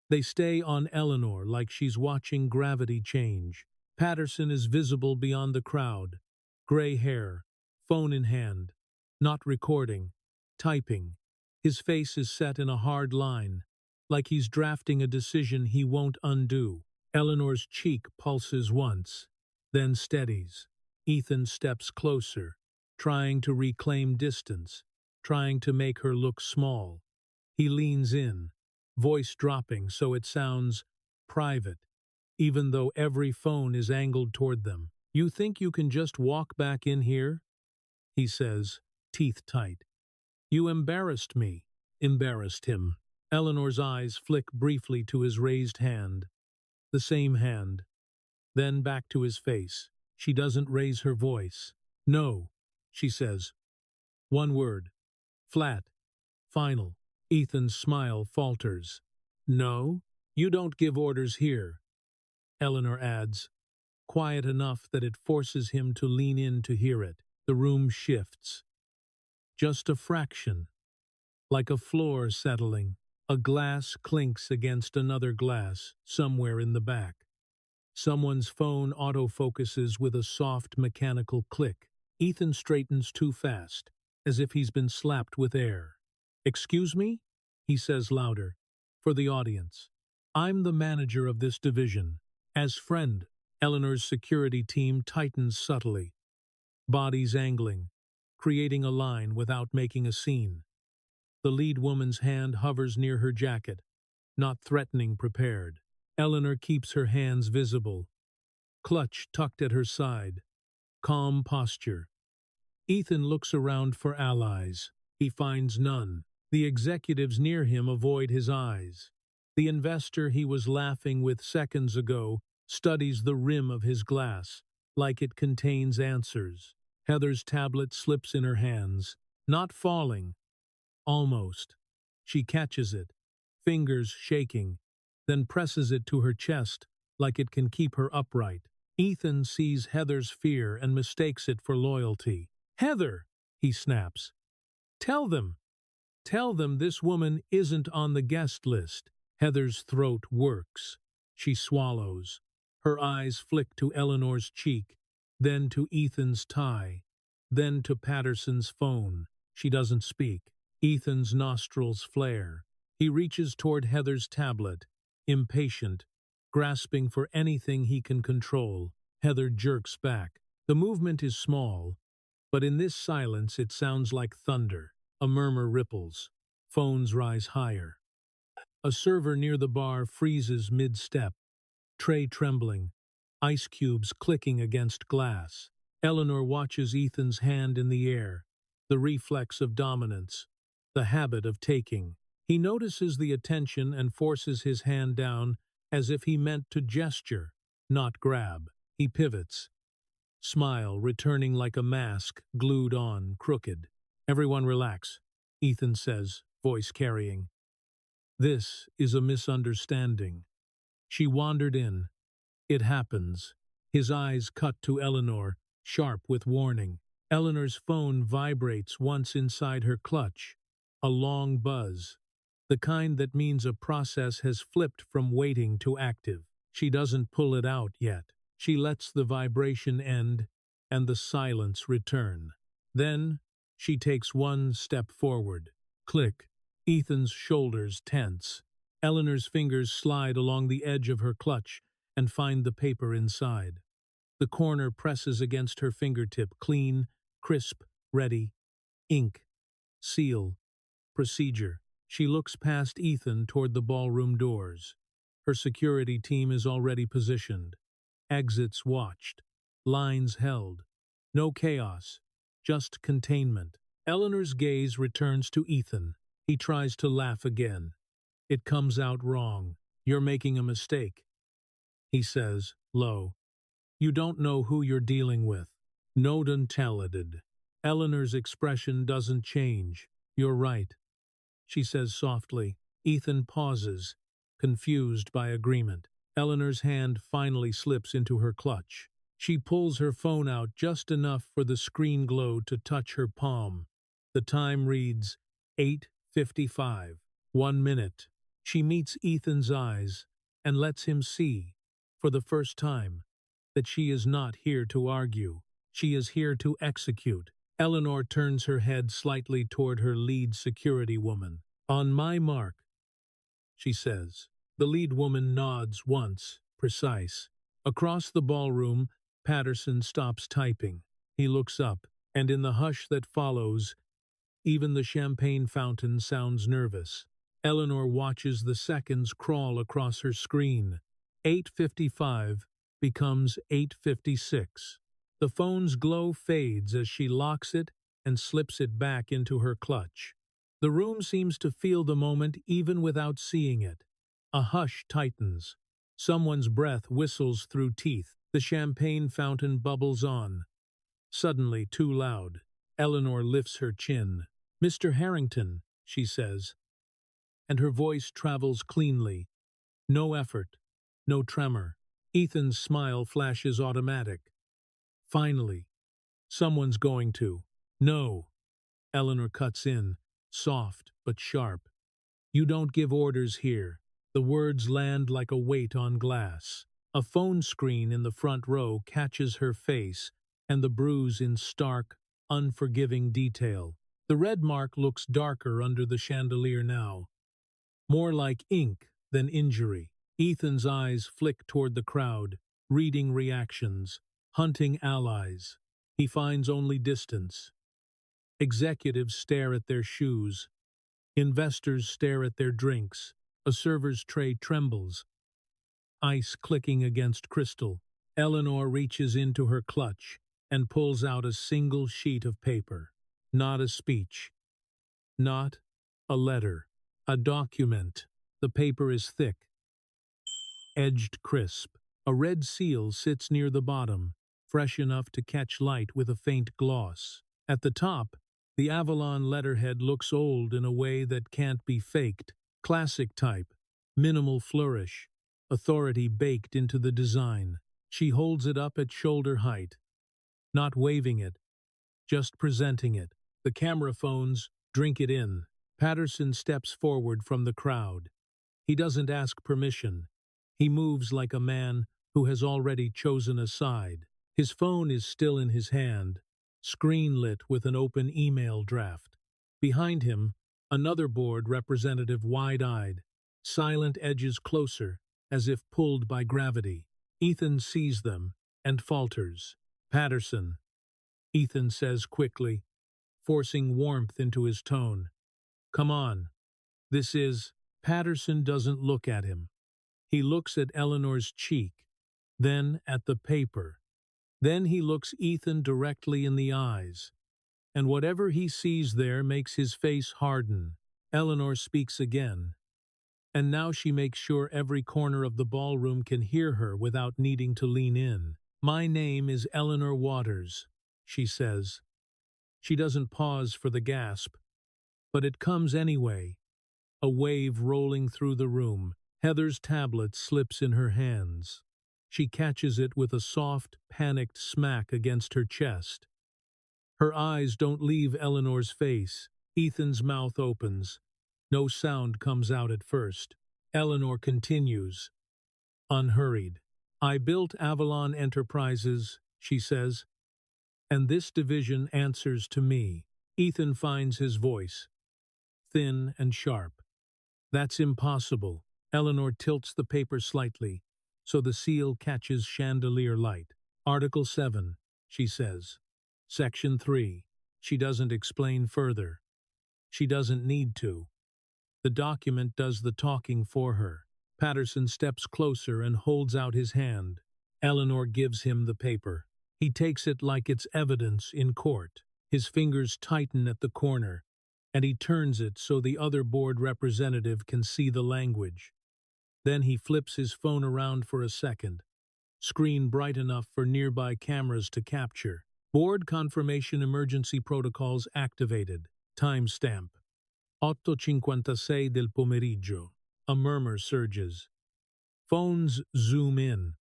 They stay on Eleanor like she's watching gravity change. Patterson is visible beyond the crowd. Gray hair, phone in hand, not recording, typing. His face is set in a hard line, like he's drafting a decision he won't undo. Eleanor's cheek pulses once, then steadies. Ethan steps closer, trying to reclaim distance, trying to make her look small. He leans in, voice dropping so it sounds private, even though every phone is angled toward them. You think you can just walk back in here? He says, teeth tight. You embarrassed me. Embarrassed him. Eleanor's eyes flick briefly to his raised hand. The same hand. Then back to his face. She doesn't raise her voice. No, she says. One word. Flat. Final. Ethan's smile falters. No, you don't give orders here. Eleanor adds, quiet enough that it forces him to lean in to hear it. The room shifts. Just a fraction. Like a floor settling. A glass clinks against another glass somewhere in the back. Someone's phone autofocuses with a soft mechanical click. Ethan straightens too fast, as if he's been slapped with air. "Excuse me?" he says louder, for the audience. "I'm the manager of this division." As friend, Eleanor's security team tightens subtly, bodies angling, creating a line without making a scene. The lead woman's hand hovers near her jacket, not threatening, prepared. Eleanor keeps her hands visible, clutch tucked at her side, calm posture. Ethan looks around for allies. He finds none. The executives near him avoid his eyes. The investor he was laughing with seconds ago studies the rim of his glass, like it contains answers. Heather's tablet slips in her hands, not falling, almost. She catches it, fingers shaking, then presses it to her chest like it can keep her upright. Ethan sees Heather's fear and mistakes it for loyalty. "Heather!" he snaps. "Tell them! Tell them this woman isn't on the guest list." Heather's throat works. She swallows. Her eyes flick to Eleanor's cheek, then to Ethan's tie, then to Patterson's phone. She doesn't speak. Ethan's nostrils flare. He reaches toward Heather's tablet, impatient, grasping for anything he can control. Heather jerks back. The movement is small, but in this silence it sounds like thunder. A murmur ripples. Phones rise higher. A server near the bar freezes mid-step, tray trembling, ice cubes clicking against glass. Eleanor watches Ethan's hand in the air, the reflex of dominance, the habit of taking. He notices the attention and forces his hand down as if he meant to gesture, not grab. He pivots, smile returning like a mask glued on, crooked. "Everyone relax," Ethan says, voice carrying. "This is a misunderstanding." She wandered in. It happens. His eyes cut to Eleanor, sharp with warning. Eleanor's phone vibrates once inside her clutch. A long buzz. The kind that means a process has flipped from waiting to active. She doesn't pull it out yet. She lets the vibration end and the silence return. Then she takes one step forward. Click. Ethan's shoulders tense. Eleanor's fingers slide along the edge of her clutch and find the paper inside. The corner presses against her fingertip, clean, crisp, ready. Ink. Seal. Procedure. She looks past Ethan toward the ballroom doors. Her security team is already positioned. Exits watched. Lines held. No chaos. Just containment. Eleanor's gaze returns to Ethan. He tries to laugh again. It comes out wrong. "You're making a mistake," he says, low. "You don't know who you're dealing with." "Noden talented." Eleanor's expression doesn't change. "You're right," she says softly. Ethan pauses, confused by agreement. Eleanor's hand finally slips into her clutch. She pulls her phone out just enough for the screen glow to touch her palm. The time reads 8:55. 1 minute. She meets Ethan's eyes and lets him see, for the first time, that she is not here to argue. She is here to execute. Eleanor turns her head slightly toward her lead security woman. "On my mark," she says. The lead woman nods once, precise. Across the ballroom, Patterson stops typing. He looks up, and in the hush that follows, even the champagne fountain sounds nervous. Eleanor watches the seconds crawl across her screen. 8:55 becomes 8:56. The phone's glow fades as she locks it and slips it back into her clutch. The room seems to feel the moment even without seeing it. A hush tightens. Someone's breath whistles through teeth. The champagne fountain bubbles on. Suddenly too loud. Eleanor lifts her chin. "Mr. Harrington," she says, and her voice travels cleanly. No effort, no tremor. Ethan's smile flashes automatic. Finally, someone's going to. "No," Eleanor cuts in, soft but sharp. You don't give orders here. The words land like a weight on glass. A phone screen in the front row catches her face, and the bruise in stark, unforgiving detail. The red mark looks darker under the chandelier now, more like ink than injury. Ethan's eyes flick toward the crowd, reading reactions, hunting allies. He finds only distance. Executives stare at their shoes. Investors stare at their drinks. A server's tray trembles, ice clicking against crystal. Eleanor reaches into her clutch and pulls out a single sheet of paper. Not a speech. Not a letter. A document. The paper is thick, edged crisp. A red seal sits near the bottom, fresh enough to catch light with a faint gloss. At the top, the Avalon letterhead looks old in a way that can't be faked. Classic type, minimal flourish, authority baked into the design. She holds it up at shoulder height, not waving it, just presenting it. The camera phones drink it in. Patterson steps forward from the crowd. He doesn't ask permission. He moves like a man who has already chosen a side. His phone is still in his hand, screen lit with an open email draft. Behind him, another board representative wide-eyed, silent edges closer, as if pulled by gravity. Ethan sees them and falters. Patterson, Ethan says quickly, forcing warmth into his tone. Come on. This is... Patterson doesn't look at him. He looks at Eleanor's cheek, then at the paper. Then he looks Ethan directly in the eyes. And whatever he sees there makes his face harden. Eleanor speaks again. And now she makes sure every corner of the ballroom can hear her without needing to lean in. My name is Eleanor Waters, she says. She doesn't pause for the gasp, but it comes anyway. A wave rolling through the room. Heather's tablet slips in her hands. She catches it with a soft, panicked smack against her chest. Her eyes don't leave Eleanor's face. Ethan's mouth opens. No sound comes out at first. Eleanor continues, unhurried. I built Avalon Enterprises, she says, and this division answers to me. Ethan finds his voice, thin and sharp. That's impossible. Eleanor tilts the paper slightly, so the seal catches chandelier light. Article 7, she says. Section 3. She doesn't explain further. She doesn't need to. The document does the talking for her. Patterson steps closer and holds out his hand. Eleanor gives him the paper. He takes it like it's evidence in court. His fingers tighten at the corner, and he turns it so the other board representative can see the language. Then he flips his phone around for a second, screen bright enough for nearby cameras to capture. Board confirmation emergency protocols activated. Timestamp. 8:56 del pomeriggio. A murmur surges. Phones zoom in.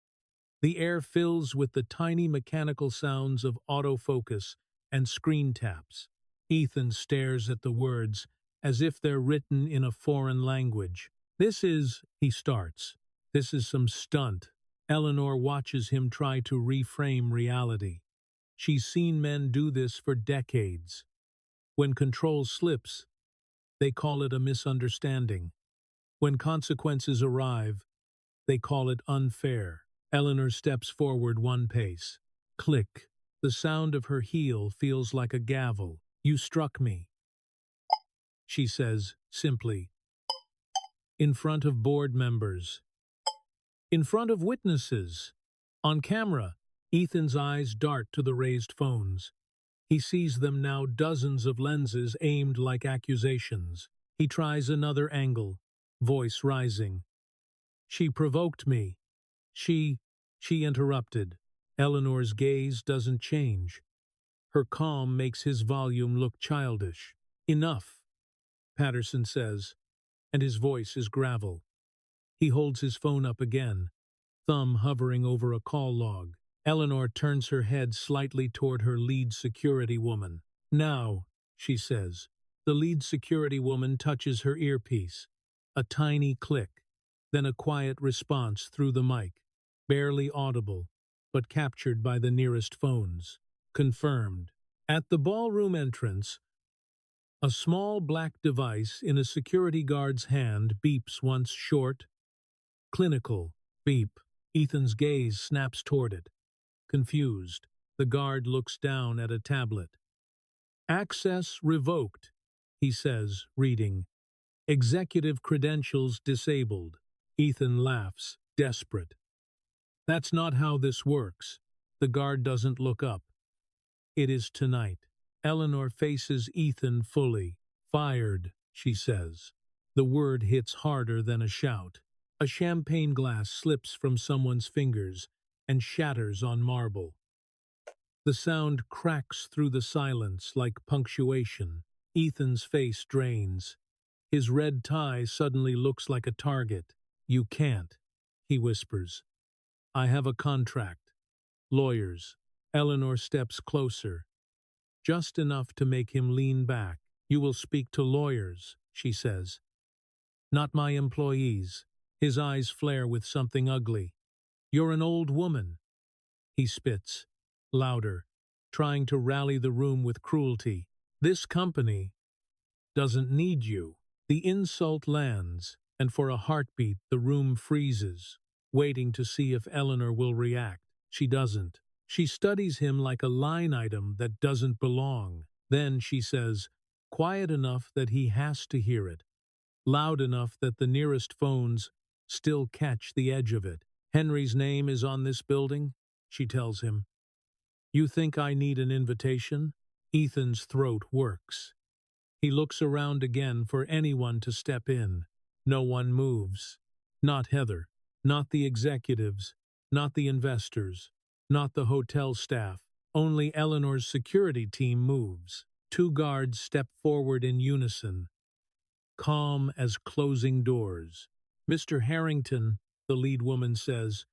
The air fills with the tiny mechanical sounds of autofocus and screen taps. Ethan stares at the words as if they're written in a foreign language. He starts. This is some stunt. Eleanor watches him try to reframe reality. She's seen men do this for decades. When control slips, they call it a misunderstanding. When consequences arrive, they call it unfair. Eleanor steps forward one pace. Click. The sound of her heel feels like a gavel. You struck me, she says, simply. In front of board members. In front of witnesses. On camera, Ethan's eyes dart to the raised phones. He sees them now, dozens of lenses aimed like accusations. He tries another angle, voice rising. She provoked me. She interrupted. Eleanor's gaze doesn't change. Her calm makes his volume look childish. Enough, Patterson says, and his voice is gravel. He holds his phone up again, thumb hovering over a call log. Eleanor turns her head slightly toward her lead security woman. Now, she says. The lead security woman touches her earpiece. A tiny click, then a quiet response through the mic, barely audible, but captured by the nearest phones. Confirmed. At the ballroom entrance, a small black device in a security guard's hand beeps once short, clinical, beep. Ethan's gaze snaps toward it. Confused, the guard looks down at a tablet. Access revoked, he says, reading. Executive credentials disabled. Ethan laughs, desperate. That's not how this works. The guard doesn't look up. It is tonight. Eleanor faces Ethan fully. Fired, she says. The word hits harder than a shout. A champagne glass slips from someone's fingers and shatters on marble. The sound cracks through the silence like punctuation. Ethan's face drains. His red tie suddenly looks like a target. You can't, he whispers. I have a contract. Lawyers. Eleanor steps closer, just enough to make him lean back. You will speak to lawyers, she says. Not my employees. His eyes flare with something ugly. You're an old woman. He spits, louder, trying to rally the room with cruelty. This company doesn't need you. The insult lands, and for a heartbeat the room freezes, waiting to see if Eleanor will react. She doesn't. She studies him like a line item that doesn't belong. Then she says, quiet enough that he has to hear it, loud enough that the nearest phones still catch the edge of it. Henry's name is on this building, she tells him. You think I need an invitation? Ethan's throat works. He looks around again for anyone to step in. No one moves. Not Heather, not the executives, not the investors, not the hotel staff. Only Eleanor's security team moves. Two guards step forward in unison, calm as closing doors. Mr. Harrington, the lead woman says,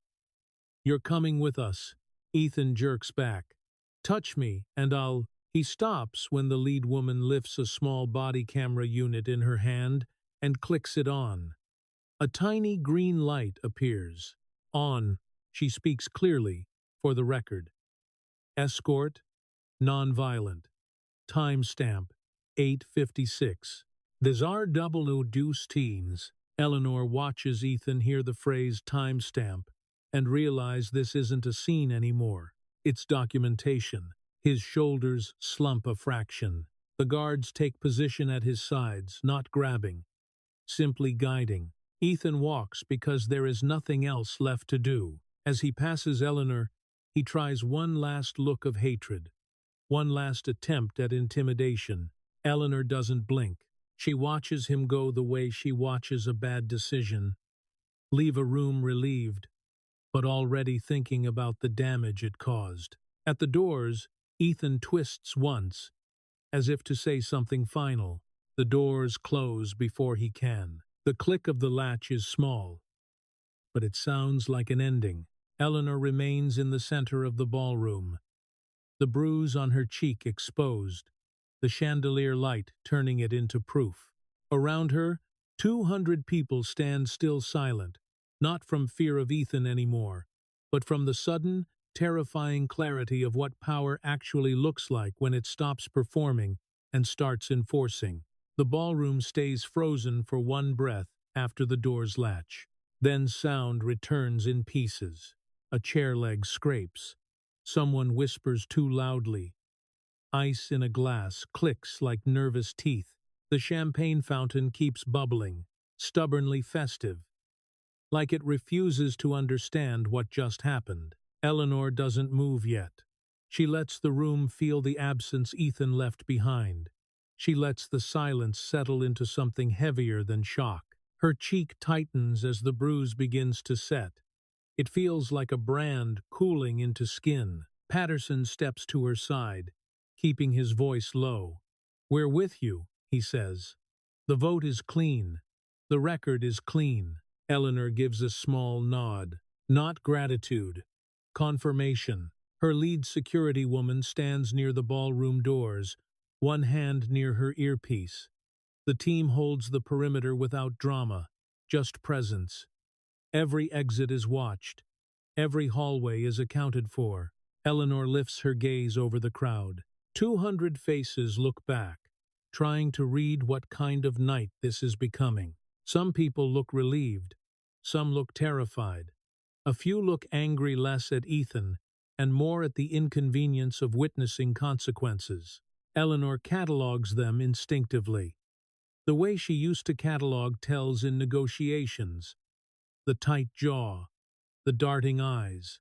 you're coming with us. Ethan jerks back. Touch me, and I'll... He stops when the lead woman lifts a small body camera unit in her hand and clicks it on. A tiny green light appears. On, she speaks clearly, for the record. Escort, non-violent. Timestamp, 8:56. These are double deuce teens. Eleanor watches Ethan hear the phrase timestamp and realize this isn't a scene anymore. It's documentation. His shoulders slump a fraction. The guards take position at his sides, not grabbing, simply guiding. Ethan walks because there is nothing else left to do. As he passes Eleanor, he tries one last look of hatred, one last attempt at intimidation. Eleanor doesn't blink. She watches him go the way she watches a bad decision. Leave a room relieved, but already thinking about the damage it caused. At the doors, Ethan twists once, as if to say something final. The doors close before he can. The click of the latch is small, but it sounds like an ending. Eleanor remains in the center of the ballroom, the bruise on her cheek exposed, the chandelier light turning it into proof. Around her, 200 people stand still silent, not from fear of Ethan anymore, but from the sudden, terrifying clarity of what power actually looks like when it stops performing and starts enforcing. The ballroom stays frozen for one breath after the doors latch. Then sound returns in pieces. A chair leg scrapes. Someone whispers too loudly. Ice in a glass clicks like nervous teeth. The champagne fountain keeps bubbling, stubbornly festive, like it refuses to understand what just happened. Eleanor doesn't move yet. She lets the room feel the absence Ethan left behind. She lets the silence settle into something heavier than shock. Her cheek tightens as the bruise begins to set. It feels like a brand cooling into skin. Patterson steps to her side, keeping his voice low. We're with you, he says. The vote is clean. The record is clean. Eleanor gives a small nod. Not gratitude. Confirmation. Her lead security woman stands near the ballroom doors, one hand near her earpiece. The team holds the perimeter without drama, just presence. Every exit is watched. Every hallway is accounted for. Eleanor lifts her gaze over the crowd. 200 faces look back, trying to read what kind of night this is becoming. Some people look relieved. Some look terrified. A few look angry less at Ethan and more at the inconvenience of witnessing consequences. Eleanor catalogues them instinctively. The way she used to catalog tells in negotiations. The tight jaw, the darting eyes,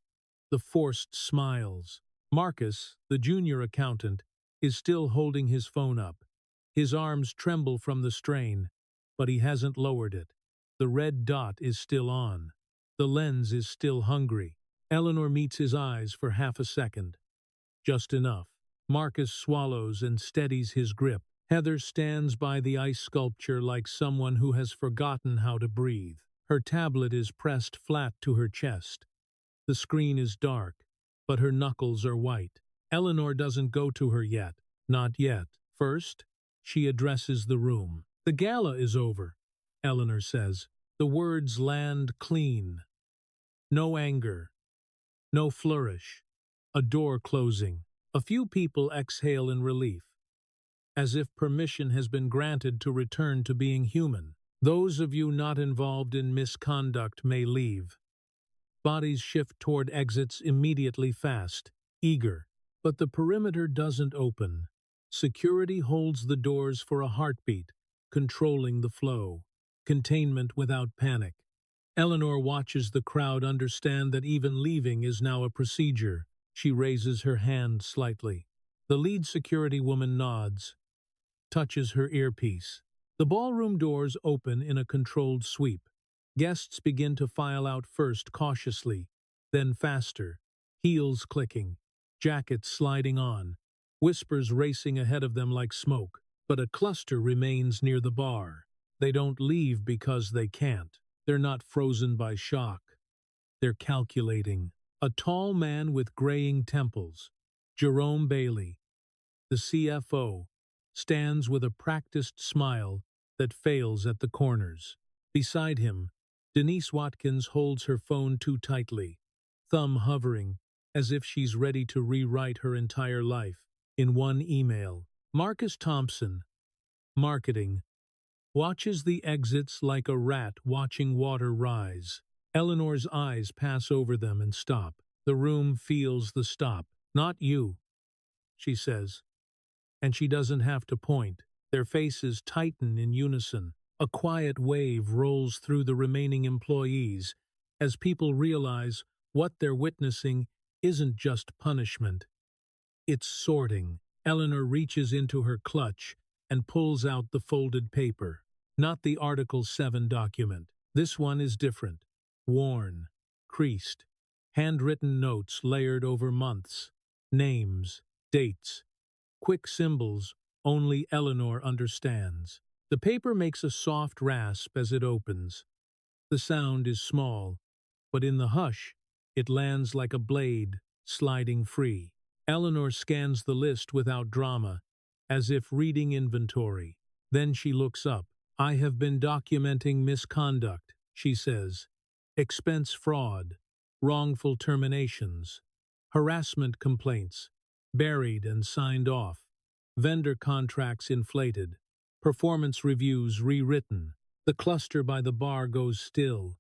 the forced smiles. Marcus, the junior accountant, is still holding his phone up. His arms tremble from the strain, but he hasn't lowered it. The red dot is still on. The lens is still hungry. Eleanor meets his eyes for half a second. Just enough. Marcus swallows and steadies his grip. Heather stands by the ice sculpture like someone who has forgotten how to breathe. Her tablet is pressed flat to her chest. The screen is dark, but her knuckles are white. Eleanor doesn't go to her yet. Not yet. First, she addresses the room. The gala is over, Eleanor says. The words land clean. No anger. No flourish. A door closing. A few people exhale in relief, as if permission has been granted to return to being human. Those of you not involved in misconduct may leave. Bodies shift toward exits immediately fast, eager. But the perimeter doesn't open. Security holds the doors for a heartbeat, controlling the flow. Containment without panic. Eleanor watches the crowd understand that even leaving is now a procedure. She raises her hand slightly. The lead security woman nods, touches her earpiece. The ballroom doors open in a controlled sweep. Guests begin to file out first cautiously, then faster, heels clicking, jackets sliding on, whispers racing ahead of them like smoke. But a cluster remains near the bar. They don't leave because they can't. They're not frozen by shock. They're calculating. A tall man with graying temples, Jerome Bailey, the CFO, stands with a practiced smile that fails at the corners. Beside him, Denise Watkins holds her phone too tightly, thumb hovering, as if she's ready to rewrite her entire life in one email. Marcus Thompson, marketing, watches the exits like a rat watching water rise. Eleanor's eyes pass over them and stop. The room feels the stop. Not you, she says. And she doesn't have to point. Their faces tighten in unison. A quiet wave rolls through the remaining employees as people realize what they're witnessing isn't just punishment. It's sorting. Eleanor reaches into her clutch and pulls out the folded paper. Not the Article 7 document. This one is different. Worn, creased, handwritten notes layered over months, names, dates, quick symbols only Eleanor understands. The paper makes a soft rasp as it opens. The sound is small, but in the hush, it lands like a blade, sliding free. Eleanor scans the list without drama, as if reading inventory. Then she looks up. I have been documenting misconduct, she says. Expense fraud, wrongful terminations, harassment complaints, buried and signed off, vendor contracts inflated, performance reviews rewritten. The cluster by the bar goes still.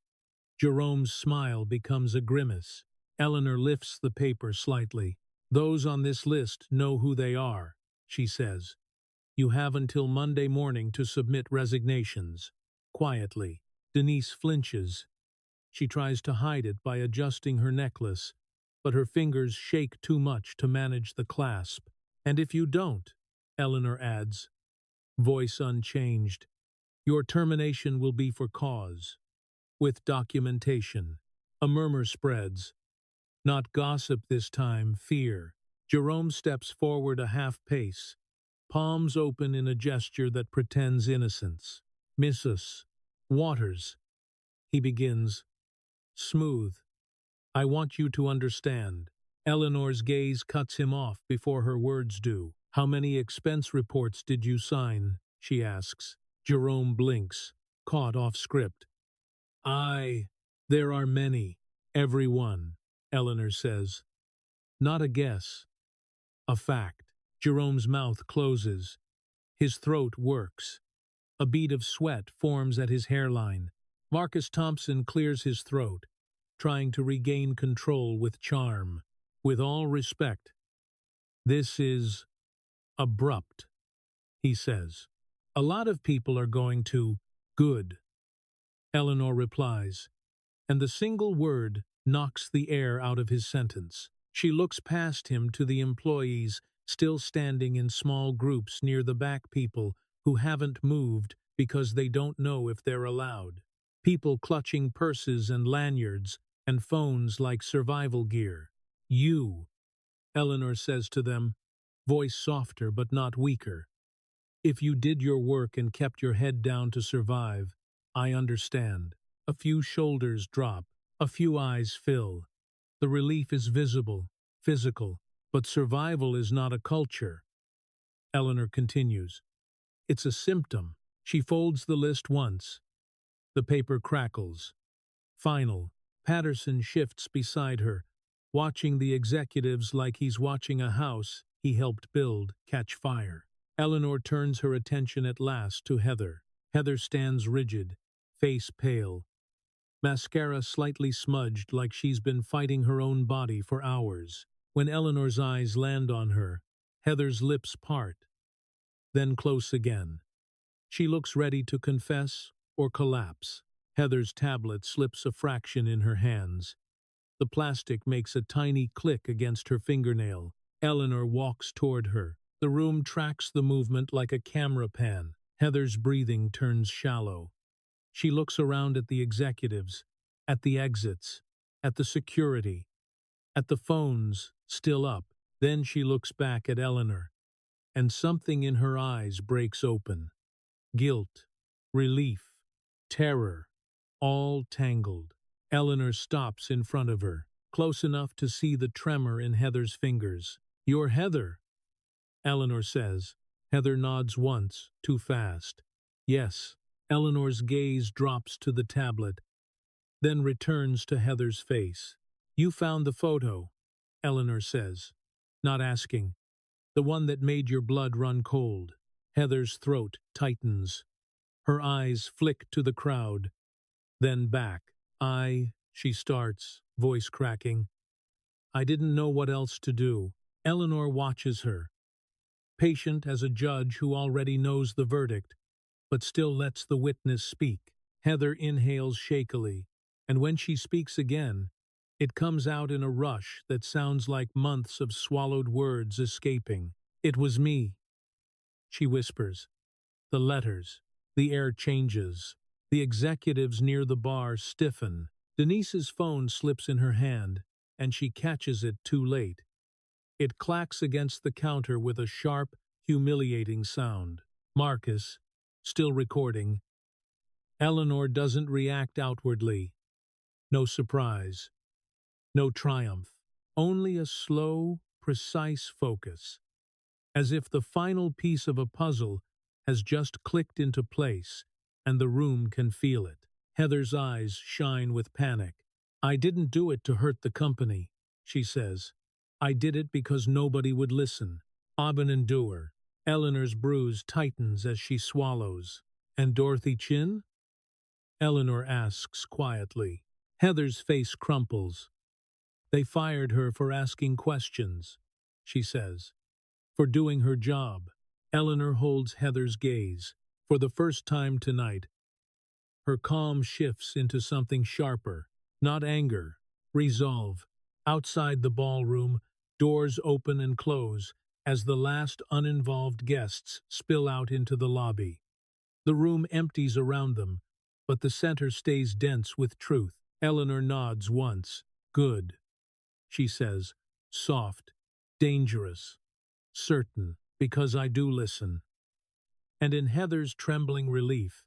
Jerome's smile becomes a grimace. Eleanor lifts the paper slightly. Those on this list know who they are, she says. You have until Monday morning to submit resignations. Quietly, Denise flinches. She tries to hide it by adjusting her necklace, but her fingers shake too much to manage the clasp. And if you don't, Eleanor adds, voice unchanged, your termination will be for cause. With documentation. A murmur spreads. Not gossip this time, fear. Jerome steps forward a half pace, palms open in a gesture that pretends innocence. Mrs. Waters, he begins. Smooth. I want you to understand. Eleanor's gaze cuts him off before her words do. How many expense reports did you sign? She asks. Jerome blinks, caught off script. There are many. Everyone, Eleanor says. Not a guess. A fact. Jerome's mouth closes. His throat works. A bead of sweat forms at his hairline. Marcus Thompson clears his throat, trying to regain control with charm. With all respect, this is abrupt, he says. A lot of people are going to, good, Eleanor replies, and the single word knocks the air out of his sentence. She looks past him to the employees still standing in small groups near the back, people who haven't moved because they don't know if they're allowed. People clutching purses and lanyards and phones like survival gear. You, Eleanor says to them, voice softer but not weaker. If you did your work and kept your head down to survive, I understand. A few shoulders drop, a few eyes fill. The relief is visible, physical, but survival is not a culture. Eleanor continues. It's a symptom. She folds the list once. The paper crackles. Final. Patterson shifts beside her, watching the executives like he's watching a house he helped build catch fire. Eleanor turns her attention at last to Heather. Heather stands rigid, face pale, mascara slightly smudged like she's been fighting her own body for hours. When Eleanor's eyes land on her, Heather's lips part, then close again. She looks ready to confess or collapse. Heather's tablet slips a fraction in her hands. The plastic makes a tiny click against her fingernail. Eleanor walks toward her. The room tracks the movement like a camera pan. Heather's breathing turns shallow. She looks around at the executives, at the exits, at the security, at the phones still up. Then she looks back at Eleanor, and something in her eyes breaks open. Guilt, relief, terror, all tangled. Eleanor stops in front of her, close enough to see the tremor in Heather's fingers. You're Heather, Eleanor says. Heather nods once, too fast. Yes. Eleanor's gaze drops to the tablet, then returns to Heather's face. You found the photo, Eleanor says, not asking. The one that made your blood run cold. Heather's throat tightens. Her eyes flick to the crowd, then back. She starts, voice cracking. I didn't know what else to do. Eleanor watches her, patient as a judge who already knows the verdict, but still lets the witness speak. Heather inhales shakily, and when she speaks again, it comes out in a rush that sounds like months of swallowed words escaping. It was me, she whispers. The letters. The air changes. The executives near the bar stiffen. Denise's phone slips in her hand, and she catches it too late. It clacks against the counter with a sharp, humiliating sound. Marcus, still recording. Eleanor doesn't react outwardly. No surprise. No triumph. Only a slow, precise focus. As if the final piece of a puzzle has just clicked into place, and the room can feel it. Heather's eyes shine with panic. I didn't do it to hurt the company, she says. I did it because nobody would listen. Aubin and Dewar. Eleanor's bruise tightens as she swallows. And Dorothy Chin? Eleanor asks quietly. Heather's face crumples. They fired her for asking questions, she says. For doing her job. Eleanor holds Heather's gaze. For the first time tonight, her calm shifts into something sharper. Not anger, resolve. Outside the ballroom, doors open and close as the last uninvolved guests spill out into the lobby. The room empties around them, but the center stays dense with truth. Eleanor nods once. Good, she says, soft, dangerous, certain, because I do listen. And in Heather's trembling relief,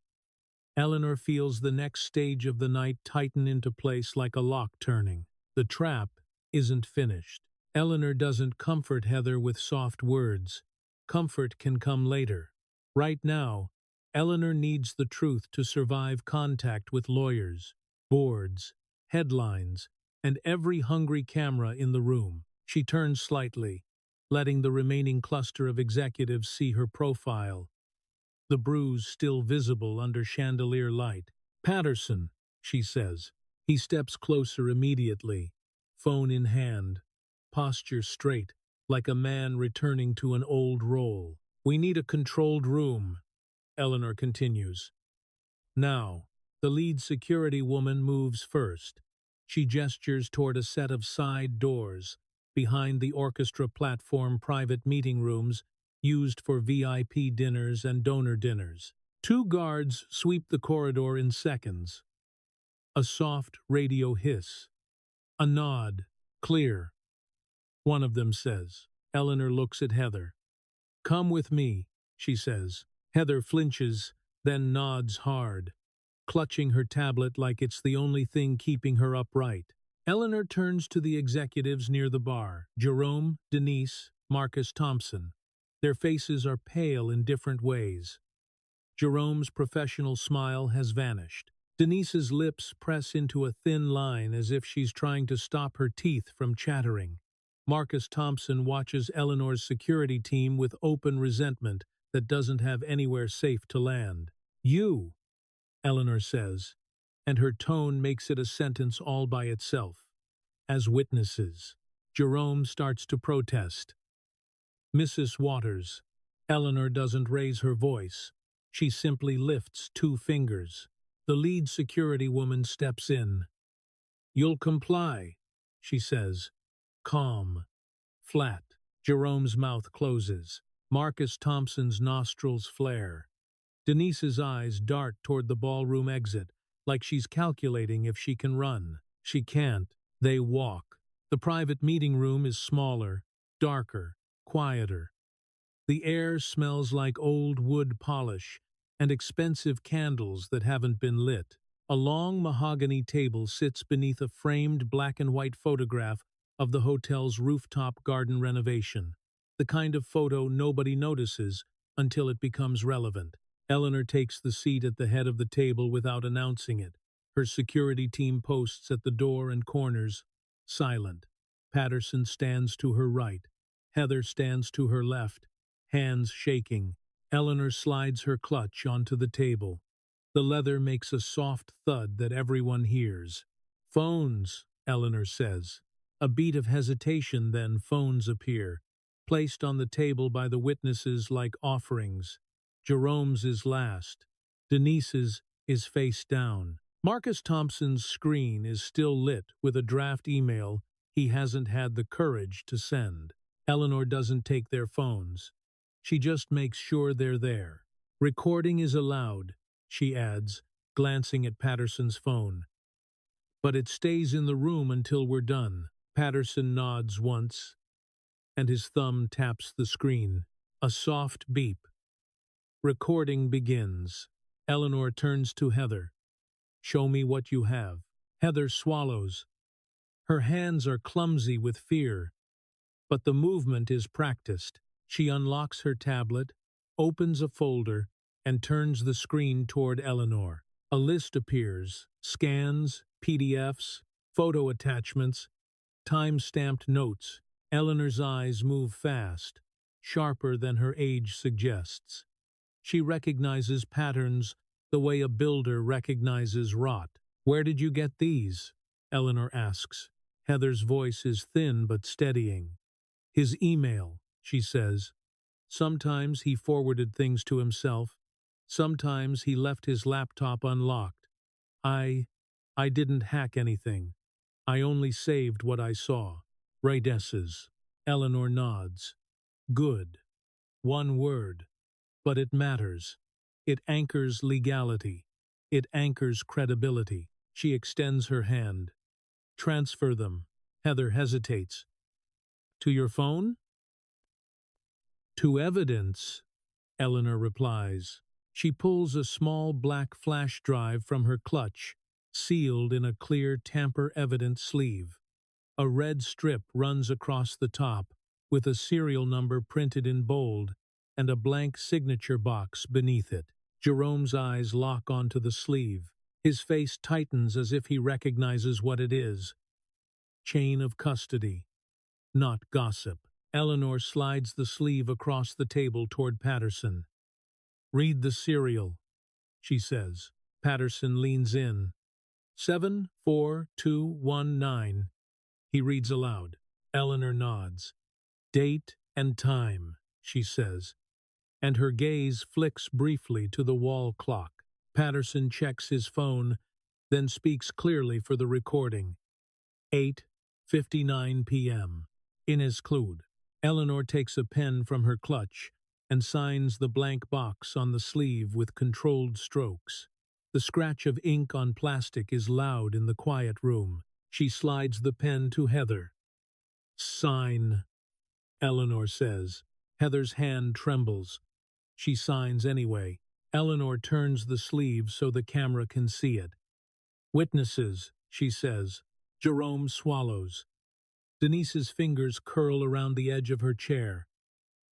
Eleanor feels the next stage of the night tighten into place like a lock turning. The trap isn't finished. Eleanor doesn't comfort Heather with soft words. Comfort can come later. Right now, Eleanor needs the truth to survive contact with lawyers, boards, headlines, and every hungry camera in the room. She turns slightly, letting the remaining cluster of executives see her profile, the bruise still visible under chandelier light. "Patterson," she says. He steps closer immediately, phone in hand, posture straight, like a man returning to an old role. "We need a controlled room," Eleanor continues. "Now." The lead security woman moves first. She gestures toward a set of side doors behind the orchestra platform, private meeting rooms used for VIP dinners and donor dinners. Two guards sweep the corridor in seconds. A soft radio hiss. A nod. "Clear," one of them says. Eleanor looks at Heather. "Come with me," she says. Heather flinches, then nods hard, clutching her tablet like it's the only thing keeping her upright. Eleanor turns to the executives near the bar. Jerome, Denise, Marcus Thompson. Their faces are pale in different ways. Jerome's professional smile has vanished. Denise's lips press into a thin line as if she's trying to stop her teeth from chattering. Marcus Thompson watches Eleanor's security team with open resentment that doesn't have anywhere safe to land. "You," Eleanor says, and her tone makes it a sentence all by itself. "As witnesses." Jerome starts to protest. "Mrs. Waters." Eleanor doesn't raise her voice. She simply lifts two fingers. The lead security woman steps in. "You'll comply," she says. Calm. Flat. Jerome's mouth closes. Marcus Thompson's nostrils flare. Denise's eyes dart toward the ballroom exit, like she's calculating if she can run. She can't. They walk. The private meeting room is smaller, darker, quieter. The air smells like old wood polish and expensive candles that haven't been lit. A long mahogany table sits beneath a framed black and white photograph of the hotel's rooftop garden renovation, the kind of photo nobody notices until it becomes relevant. Eleanor takes the seat at the head of the table without announcing it. Her security team posts at the door and corners, silent. Patterson stands to her right. Heather stands to her left, hands shaking. Eleanor slides her clutch onto the table. The leather makes a soft thud that everyone hears. "Phones," Eleanor says. A beat of hesitation, then phones appear, placed on the table by the witnesses like offerings. Jerome's is last. Denise's is face down. Marcus Thompson's screen is still lit with a draft email he hasn't had the courage to send. Eleanor doesn't take their phones. She just makes sure they're there. "Recording is allowed," she adds, glancing at Patterson's phone. "But it stays in the room until we're done." Patterson nods once, and his thumb taps the screen. A soft beep. Recording begins. Eleanor turns to Heather. "Show me what you have." Heather swallows. Her hands are clumsy with fear, but the movement is practiced. She unlocks her tablet, opens a folder, and turns the screen toward Eleanor. A list appears: scans, PDFs, photo attachments, time-stamped notes. Eleanor's eyes move fast, sharper than her age suggests. She recognizes patterns the way a builder recognizes rot. "Where did you get these?" Eleanor asks. Heather's voice is thin but steadying. "His email," she says. "Sometimes he forwarded things to himself. Sometimes he left his laptop unlocked. I didn't hack anything. I only saved what I saw." "Raidesses." Eleanor nods. "Good. One word. But it matters. It anchors legality. It anchors credibility." She extends her hand. "Transfer them." Heather hesitates. "To your phone?" "To evidence," Eleanor replies. She pulls a small black flash drive from her clutch, sealed in a clear tamper-evident sleeve. A red strip runs across the top, with a serial number printed in bold and a blank signature box beneath it. Jerome's eyes lock onto the sleeve. His face tightens as if he recognizes what it is. Chain of custody, not gossip. Eleanor slides the sleeve across the table toward Patterson. "Read the serial," she says. Patterson leans in. 74219. He reads aloud. Eleanor nods. "Date and time," she says, and her gaze flicks briefly to the wall clock. Patterson checks his phone, then speaks clearly for the recording. 8:59 p.m. In his clued. Eleanor takes a pen from her clutch and signs the blank box on the sleeve with controlled strokes. The scratch of ink on plastic is loud in the quiet room. She slides the pen to Heather. "Sign," Eleanor says. Heather's hand trembles. She signs anyway. Eleanor turns the sleeve so the camera can see it. "Witnesses," she says. Jerome swallows. Denise's fingers curl around the edge of her chair.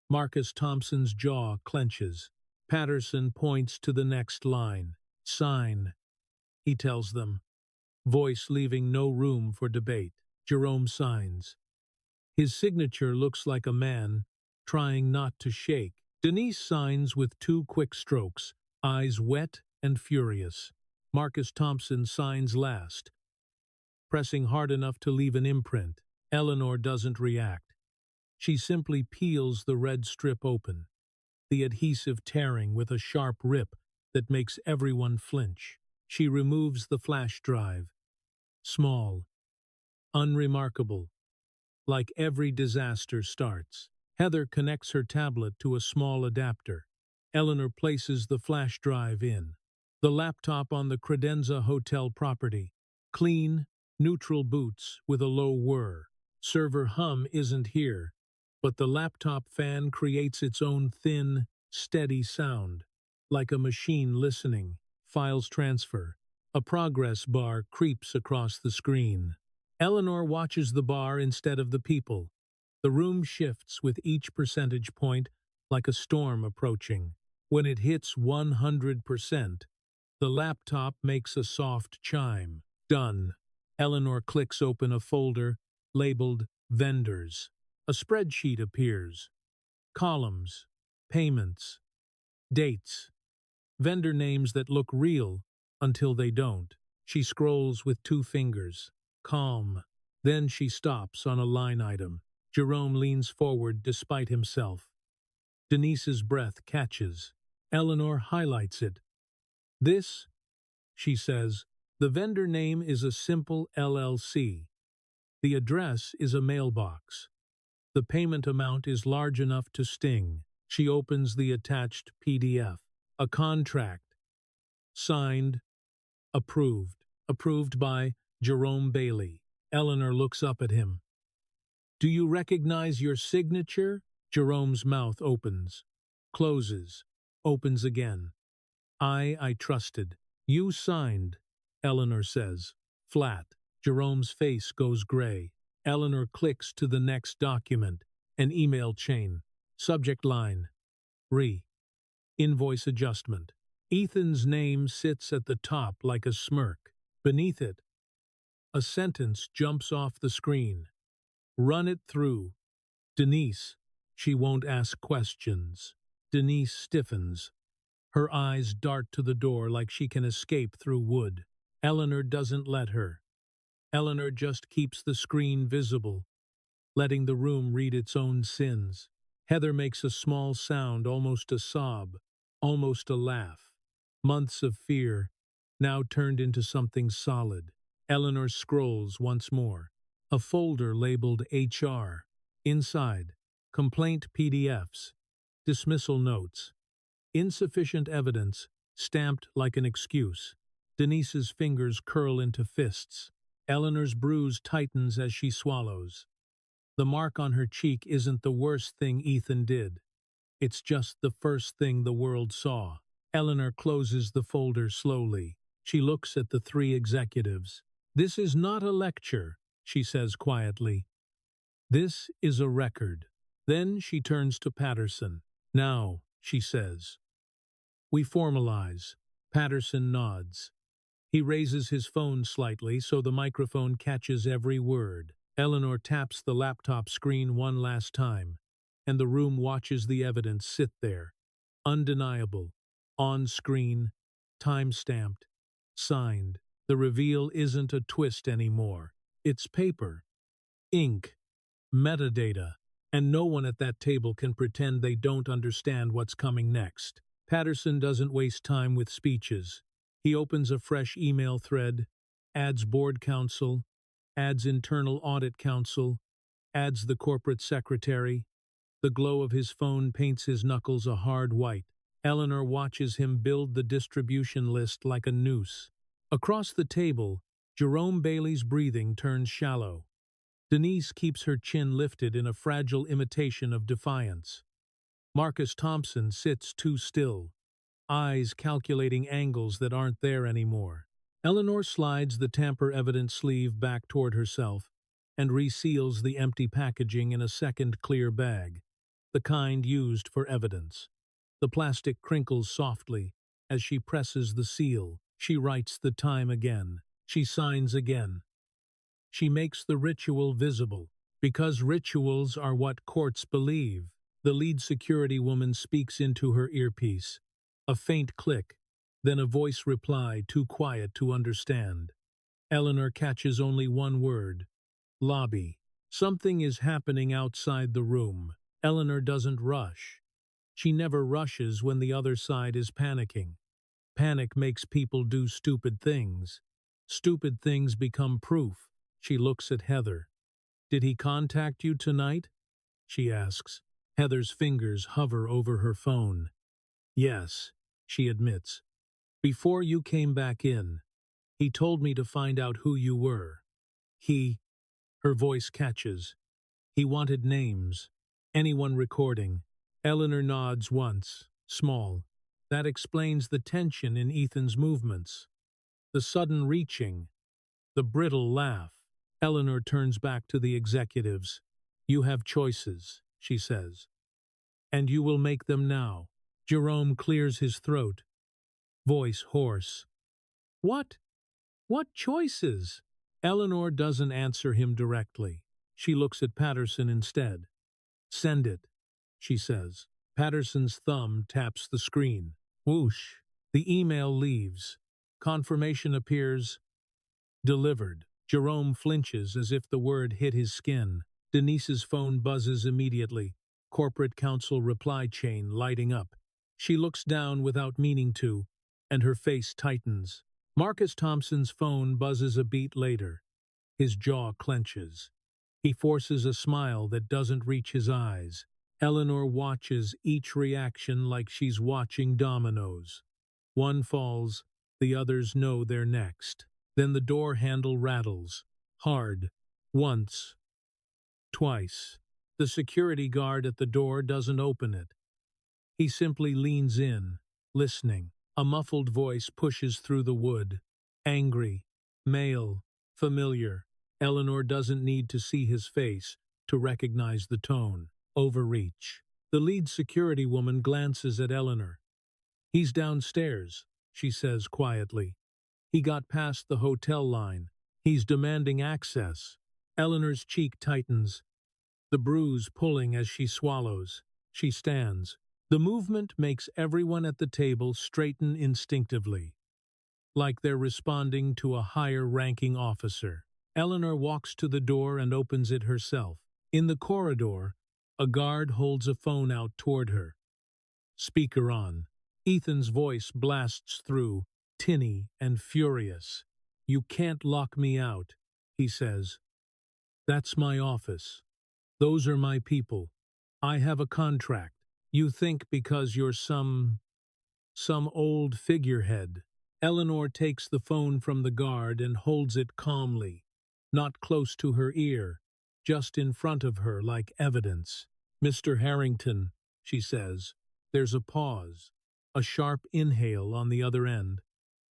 Marcus Thompson's jaw clenches. Patterson points to the next line. "Sign," he tells them, voice leaving no room for debate. Jerome signs. His signature looks like a man trying not to shake. Denise signs with 2 quick strokes, eyes wet and furious. Marcus Thompson signs last, pressing hard enough to leave an imprint. Eleanor doesn't react. She simply peels the red strip open, the adhesive tearing with a sharp rip that makes everyone flinch. She removes the flash drive. Small, unremarkable, like every disaster starts. Heather connects her tablet to a small adapter. Eleanor places the flash drive in. The laptop on the Credenza Hotel property. Clean, neutral boots with a low whir. Server hum isn't here, but the laptop fan creates its own thin, steady sound, like a machine listening. Files transfer. A progress bar creeps across the screen. Eleanor watches the bar instead of the people. The room shifts with each percentage point like a storm approaching. When it hits 100%, the laptop makes a soft chime. Done. Eleanor clicks open a folder labeled Vendors. A spreadsheet appears. Columns, payments, dates, vendor names that look real until they don't. She scrolls with 2 fingers. Calm. Then she stops on a line item. Jerome leans forward despite himself. Denise's breath catches. Eleanor highlights it. "This," she says, "the vendor name is a simple LLC. The address is a mailbox. The payment amount is large enough to sting." She opens the attached PDF. A contract. Signed. Approved. Approved by Jerome Bailey. Eleanor looks up at him. "Do you recognize your signature?" Jerome's mouth opens, closes, opens again. I trusted. "You signed," Eleanor says, flat. Jerome's face goes gray. Eleanor clicks to the next document, an email chain. Subject line. Invoice adjustment. Ethan's name sits at the top like a smirk. Beneath it, a sentence jumps off the screen. "Run it through. Denise." She won't ask questions. Denise stiffens. Her eyes dart to the door like she can escape through wood. Eleanor doesn't let her. Eleanor just keeps the screen visible, letting the room read its own sins. Heather makes a small sound, almost a sob, almost a laugh. Months of fear, now turned into something solid. Eleanor scrolls once more. A folder labeled HR. Inside, complaint PDFs, dismissal notes, insufficient evidence, stamped like an excuse. Denise's fingers curl into fists. Eleanor's bruise tightens as she swallows. The mark on her cheek isn't the worst thing Ethan did. It's just the first thing the world saw. Eleanor closes the folder slowly. She looks at the 3 executives. "This is not a lecture," she says quietly. "This is a record." Then she turns to Patterson. "Now," she says, We formalize. Patterson nods. He raises his phone slightly so the microphone catches every word. Eleanor taps the laptop screen one last time, and the room watches the evidence sit there. Undeniable. On screen. Time-stamped. Signed. The reveal isn't a twist anymore. It's paper. Ink. Metadata. And no one at that table can pretend they don't understand what's coming next. Patterson doesn't waste time with speeches. He opens a fresh email thread, adds board counsel, adds internal audit counsel, adds the corporate secretary. The glow of his phone paints his knuckles a hard white. Eleanor watches him build the distribution list like a noose. Across the table, Jerome Bailey's breathing turns shallow. Denise keeps her chin lifted in a fragile imitation of defiance. Marcus Thompson sits too still, eyes calculating angles that aren't there anymore. Eleanor slides the tamper evidence sleeve back toward herself and reseals the empty packaging in a second clear bag, the kind used for evidence. The plastic crinkles softly as she presses the seal. She writes the time again. She signs again. She makes the ritual visible, because rituals are what courts believe. The lead security woman speaks into her earpiece. A faint click, then a voice reply too quiet to understand. Eleanor catches only one word. Lobby. Something is happening outside the room. Eleanor doesn't rush. She never rushes when the other side is panicking. Panic makes people do stupid things. Stupid things become proof. She looks at Heather. "Did he contact you tonight?" she asks. Heather's fingers hover over her phone. "Yes," she admits. "Before you came back in, he told me to find out who you were. Her voice catches. He wanted names. Anyone recording." Eleanor nods once, small. That explains the tension in Ethan's movements. The sudden reaching. The brittle laugh. Eleanor turns back to the executives. "You have choices," she says. "And you will make them now." Jerome clears his throat. Voice hoarse. "What? What choices?" Eleanor doesn't answer him directly. She looks at Patterson instead. "Send it," she says. Patterson's thumb taps the screen. Whoosh. The email leaves. Confirmation appears. Delivered. Jerome flinches as if the word hit his skin. Denise's phone buzzes immediately. Corporate counsel reply chain lighting up. She looks down without meaning to, and her face tightens. Marcus Thompson's phone buzzes a beat later. His jaw clenches. He forces a smile that doesn't reach his eyes. Eleanor watches each reaction like she's watching dominoes. One falls, the others know they're next. Then the door handle rattles. Hard. Once. Twice. The security guard at the door doesn't open it. He simply leans in, listening. A muffled voice pushes through the wood. Angry. Male. Familiar. Eleanor doesn't need to see his face to recognize the tone. Overreach. The lead security woman glances at Eleanor. "He's downstairs," she says quietly. "He got past the hotel line. He's demanding access." Eleanor's cheek tightens, the bruise pulling as she swallows. She stands. The movement makes everyone at the table straighten instinctively, like they're responding to a higher-ranking officer. Eleanor walks to the door and opens it herself. In the corridor, a guard holds a phone out toward her. Speaker on. Ethan's voice blasts through, tinny and furious. "You can't lock me out," he says. "That's my office. Those are my people. I have a contract. You think because you're some old figurehead." Eleanor takes the phone from the guard and holds it calmly, not close to her ear, just in front of her like evidence. "Mr. Harrington," she says. There's a pause, a sharp inhale on the other end,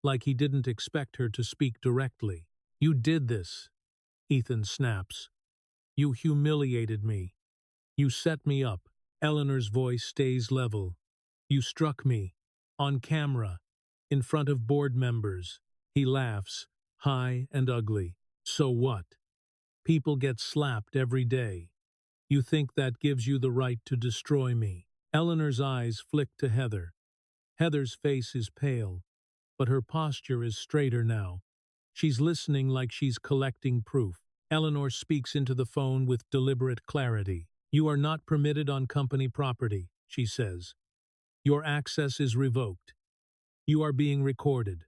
like he didn't expect her to speak directly. "You did this," Ethan snaps. "You humiliated me. You set me up." Eleanor's voice stays level. "You struck me. On camera, in front of board members. He laughs, high and ugly. So what? People get slapped every day. You think that gives you the right to destroy me? Eleanor's eyes flick to Heather. Heather's face is pale, but her posture is straighter now. She's listening like she's collecting proof. Eleanor speaks into the phone with deliberate clarity. You are not permitted on company property, she says. Your access is revoked. You are being recorded.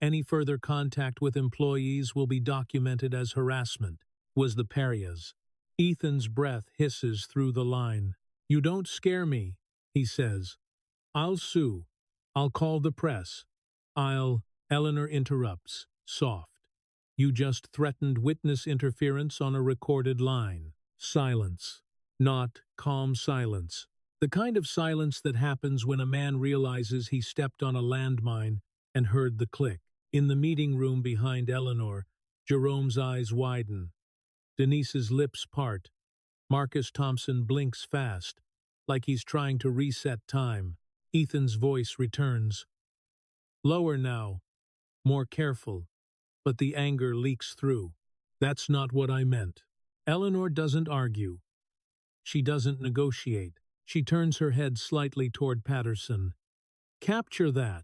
Any further contact with employees will be documented as harassment, was the pariah's. Ethan's breath hisses through the line. You don't scare me, he says. I'll sue. I'll call the press. Eleanor interrupts, soft. You just threatened witness interference on a recorded line. Silence. Not calm silence. The kind of silence that happens when a man realizes he stepped on a landmine and heard the click. In the meeting room behind Eleanor, Jerome's eyes widen. Denise's lips part. Marcus Thompson blinks fast, like he's trying to reset time. Ethan's voice returns. Lower now, more careful, but the anger leaks through. That's not what I meant. Eleanor doesn't argue. She doesn't negotiate. She turns her head slightly toward Patterson. Capture that,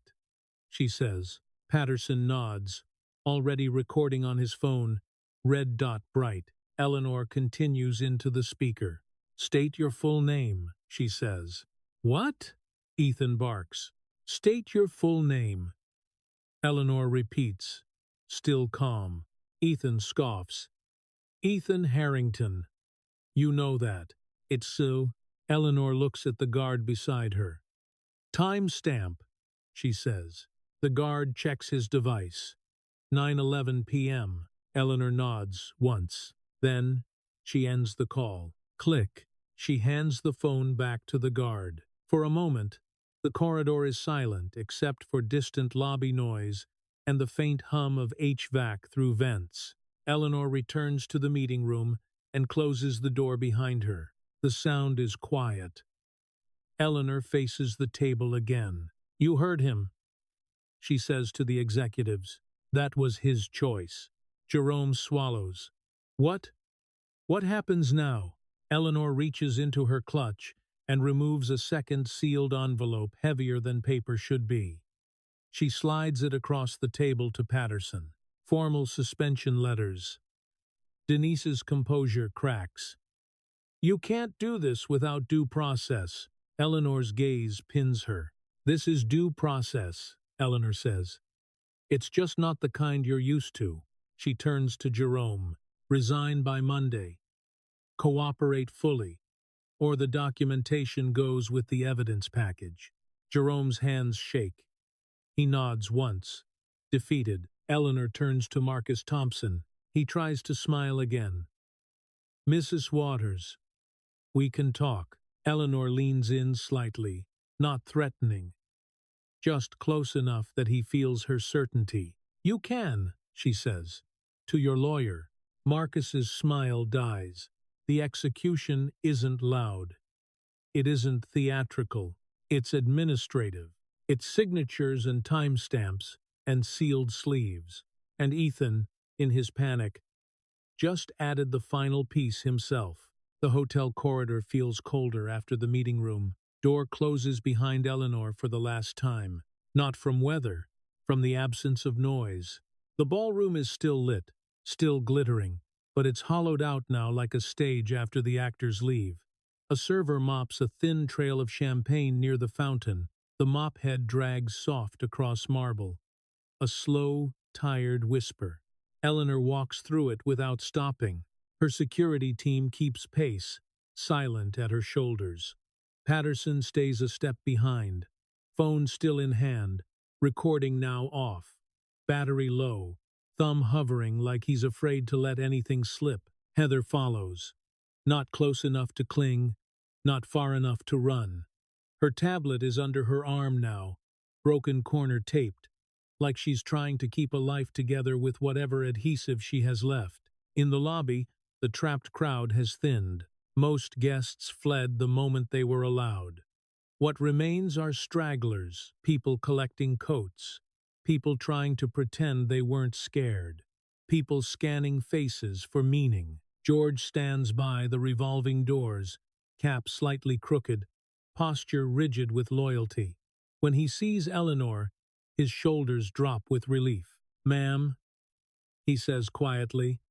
she says. Patterson nods, already recording on his phone, red dot bright. Eleanor continues into the speaker. State your full name, she says. What? Ethan barks. State your full name. Eleanor repeats, still calm. Ethan scoffs. Ethan Harrington. You know that. It's so. Eleanor looks at the guard beside her. Time stamp, she says. The guard checks his device. 9:11 p.m. Eleanor nods once. Then, she ends the call. Click. She hands the phone back to the guard. For a moment, the corridor is silent except for distant lobby noise and the faint hum of HVAC through vents. Eleanor returns to the meeting room and closes the door behind her. The sound is quiet. Eleanor faces the table again. You heard him, she says to the executives. That was his choice. Jerome swallows. What? What happens now? Eleanor reaches into her clutch and removes a second sealed envelope heavier than paper should be. She slides it across the table to Patterson. Formal suspension letters. Denise's composure cracks. You can't do this without due process. Eleanor's gaze pins her. This is due process, Eleanor says. It's just not the kind you're used to. She turns to Jerome. Resign by Monday. Cooperate fully, or the documentation goes with the evidence package. Jerome's hands shake. He nods once. Defeated, Eleanor turns to Marcus Thompson. He tries to smile again. Mrs. Waters, we can talk. Eleanor leans in slightly, not threatening, just close enough that he feels her certainty. You can, she says. To your lawyer. Marcus's smile dies. The execution isn't loud. It isn't theatrical. It's administrative. It's signatures and timestamps and sealed sleeves. And Ethan, in his panic, just added the final piece himself. The hotel corridor feels colder after the meeting room. Door closes behind Eleanor for the last time. Not from weather, from the absence of noise. The ballroom is still lit, still glittering, but it's hollowed out now like a stage after the actors leave. A server mops a thin trail of champagne near the fountain. The mop head drags soft across marble. A slow, tired whisper. Eleanor walks through it without stopping. Her security team keeps pace, silent at her shoulders. Patterson stays a step behind, phone still in hand, recording now off. Battery low, thumb hovering like he's afraid to let anything slip. Heather follows. Not close enough to cling, not far enough to run. Her tablet is under her arm now, broken corner taped, like she's trying to keep a life together with whatever adhesive she has left. In the lobby, the trapped crowd has thinned. Most guests fled the moment they were allowed. What remains are stragglers, people collecting coats, people trying to pretend they weren't scared, people scanning faces for meaning. George stands by the revolving doors, cap slightly crooked, posture rigid with loyalty. When he sees Eleanor, his shoulders drop with relief. "Ma'am," he says quietly,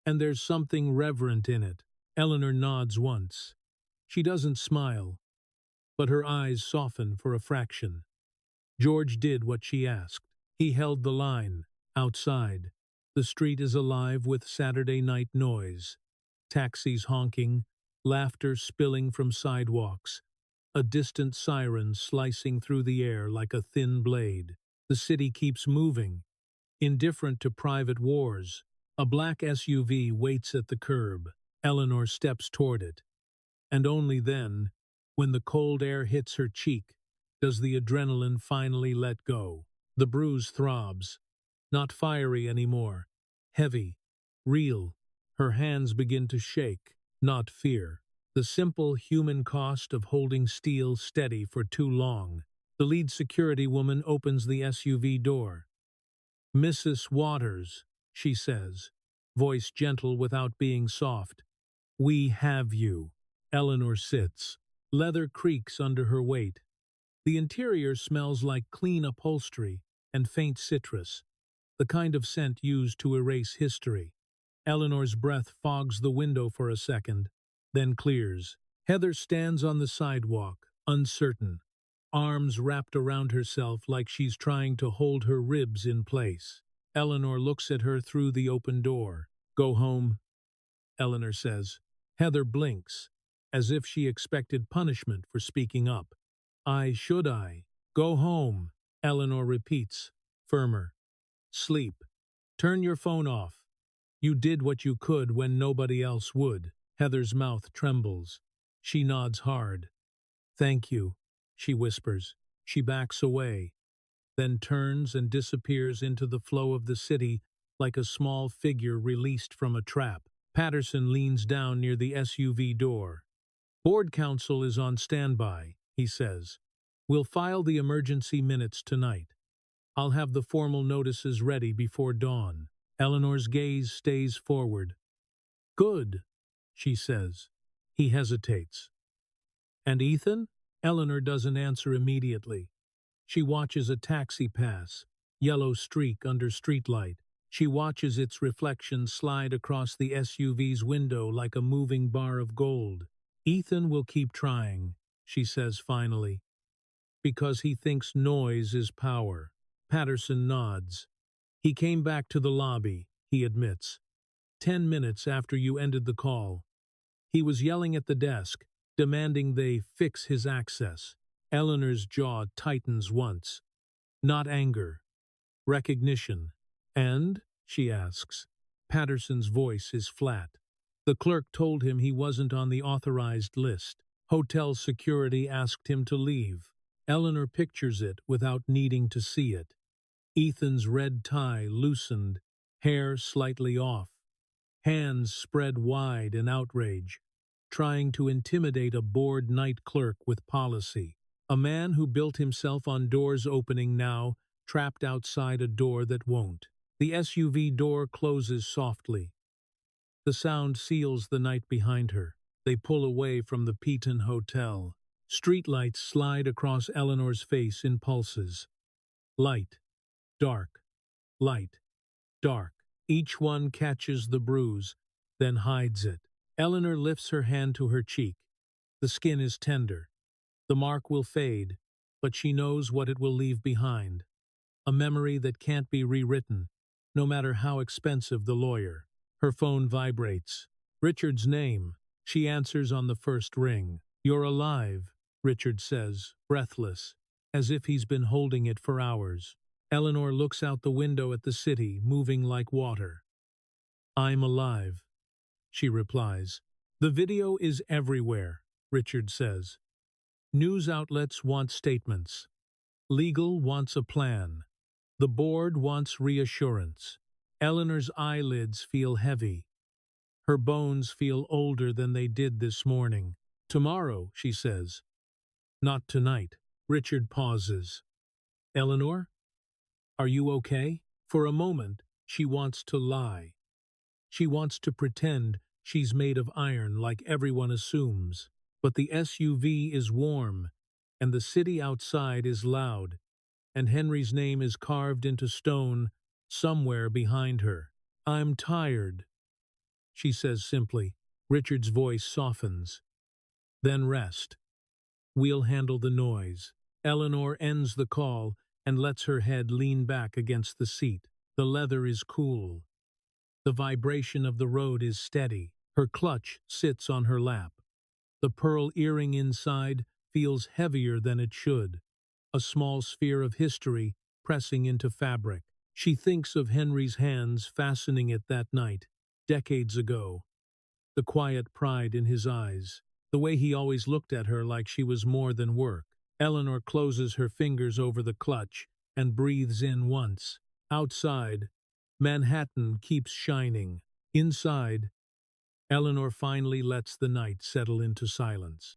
and there's something reverent in it. Eleanor nods once. She doesn't smile, but her eyes soften for a fraction. George did what she asked. He held the line. Outside, the street is alive with Saturday night noise. Taxis honking, laughter spilling from sidewalks, a distant siren slicing through the air like a thin blade. The city keeps moving, indifferent to private wars. A black SUV waits at the curb. Eleanor steps toward it. And only then, when the cold air hits her cheek, does the adrenaline finally let go. The bruise throbs, not fiery anymore, heavy, real. Her hands begin to shake, not fear. The simple human cost of holding steel steady for too long. The lead security woman opens the SUV door. "Mrs. Waters," she says, voice gentle without being soft. "We have you." Eleanor sits. Leather creaks under her weight. The interior smells like clean upholstery and faint citrus, the kind of scent used to erase history. Eleanor's breath fogs the window for a second, then clears. Heather stands on the sidewalk, uncertain, arms wrapped around herself like she's trying to hold her ribs in place. Eleanor looks at her through the open door. "Go home," Eleanor says. Heather blinks, as if she expected punishment for speaking up. Should I? Go home," Eleanor repeats, firmer. "Sleep. Turn your phone off. You did what you could when nobody else would." Heather's mouth trembles. She nods hard. "Thank you," she whispers. She backs away, then turns and disappears into the flow of the city like a small figure released from a trap. Patterson leans down near the SUV door. "Board counsel is on standby," he says. "We'll file the emergency minutes tonight. I'll have the formal notices ready before dawn." Eleanor's gaze stays forward. "Good," she says. He hesitates. "And Ethan?" Eleanor doesn't answer immediately. She watches a taxi pass, yellow streak under streetlight. She watches its reflection slide across the SUV's window like a moving bar of gold. "Ethan will keep trying," she says finally, "because he thinks noise is power." Patterson nods. "He came back to the lobby," he admits. 10 minutes after you ended the call. He was yelling at the desk, demanding they fix his access." Eleanor's jaw tightens once. Not anger. Recognition. "And?" she asks. Patterson's voice is flat. "The clerk told him he wasn't on the authorized list. Hotel security asked him to leave." Eleanor pictures it without needing to see it. Ethan's red tie loosened, hair slightly off, hands spread wide in outrage, trying to intimidate a bored night clerk with policy. A man who built himself on doors opening now, trapped outside a door that won't. The SUV door closes softly. The sound seals the night behind her. They pull away from the Peton Hotel. Streetlights slide across Eleanor's face in pulses. Light, dark, light, dark. Each one catches the bruise, then hides it. Eleanor lifts her hand to her cheek. The skin is tender. The mark will fade, but she knows what it will leave behind. A memory that can't be rewritten, no matter how expensive the lawyer. Her phone vibrates. Richard's name. She answers on the first ring. "You're alive," Richard says, breathless, as if he's been holding it for hours. Eleanor looks out the window at the city, moving like water. "I'm alive," she replies. "The video is everywhere," Richard says. "News outlets want statements. Legal wants a plan. The board wants reassurance." Eleanor's eyelids feel heavy. Her bones feel older than they did this morning. "Tomorrow," she says. Not tonight. Richard pauses. Eleanor? Are you okay? For a moment, she wants to lie. She wants to pretend she's made of iron like everyone assumes. But the SUV is warm, and the city outside is loud, and Henry's name is carved into stone somewhere behind her. I'm tired, she says simply. Richard's voice softens. Then rest. We'll handle the noise. Eleanor ends the call and lets her head lean back against the seat. The leather is cool. The vibration of the road is steady. Her clutch sits on her lap. The pearl earring inside feels heavier than it should, a small sphere of history pressing into fabric. She thinks of Henry's hands fastening it that night, decades ago. The quiet pride in his eyes, the way he always looked at her like she was more than work. Eleanor closes her fingers over the clutch and breathes in once. Outside, Manhattan keeps shining. Inside, Eleanor finally lets the night settle into silence.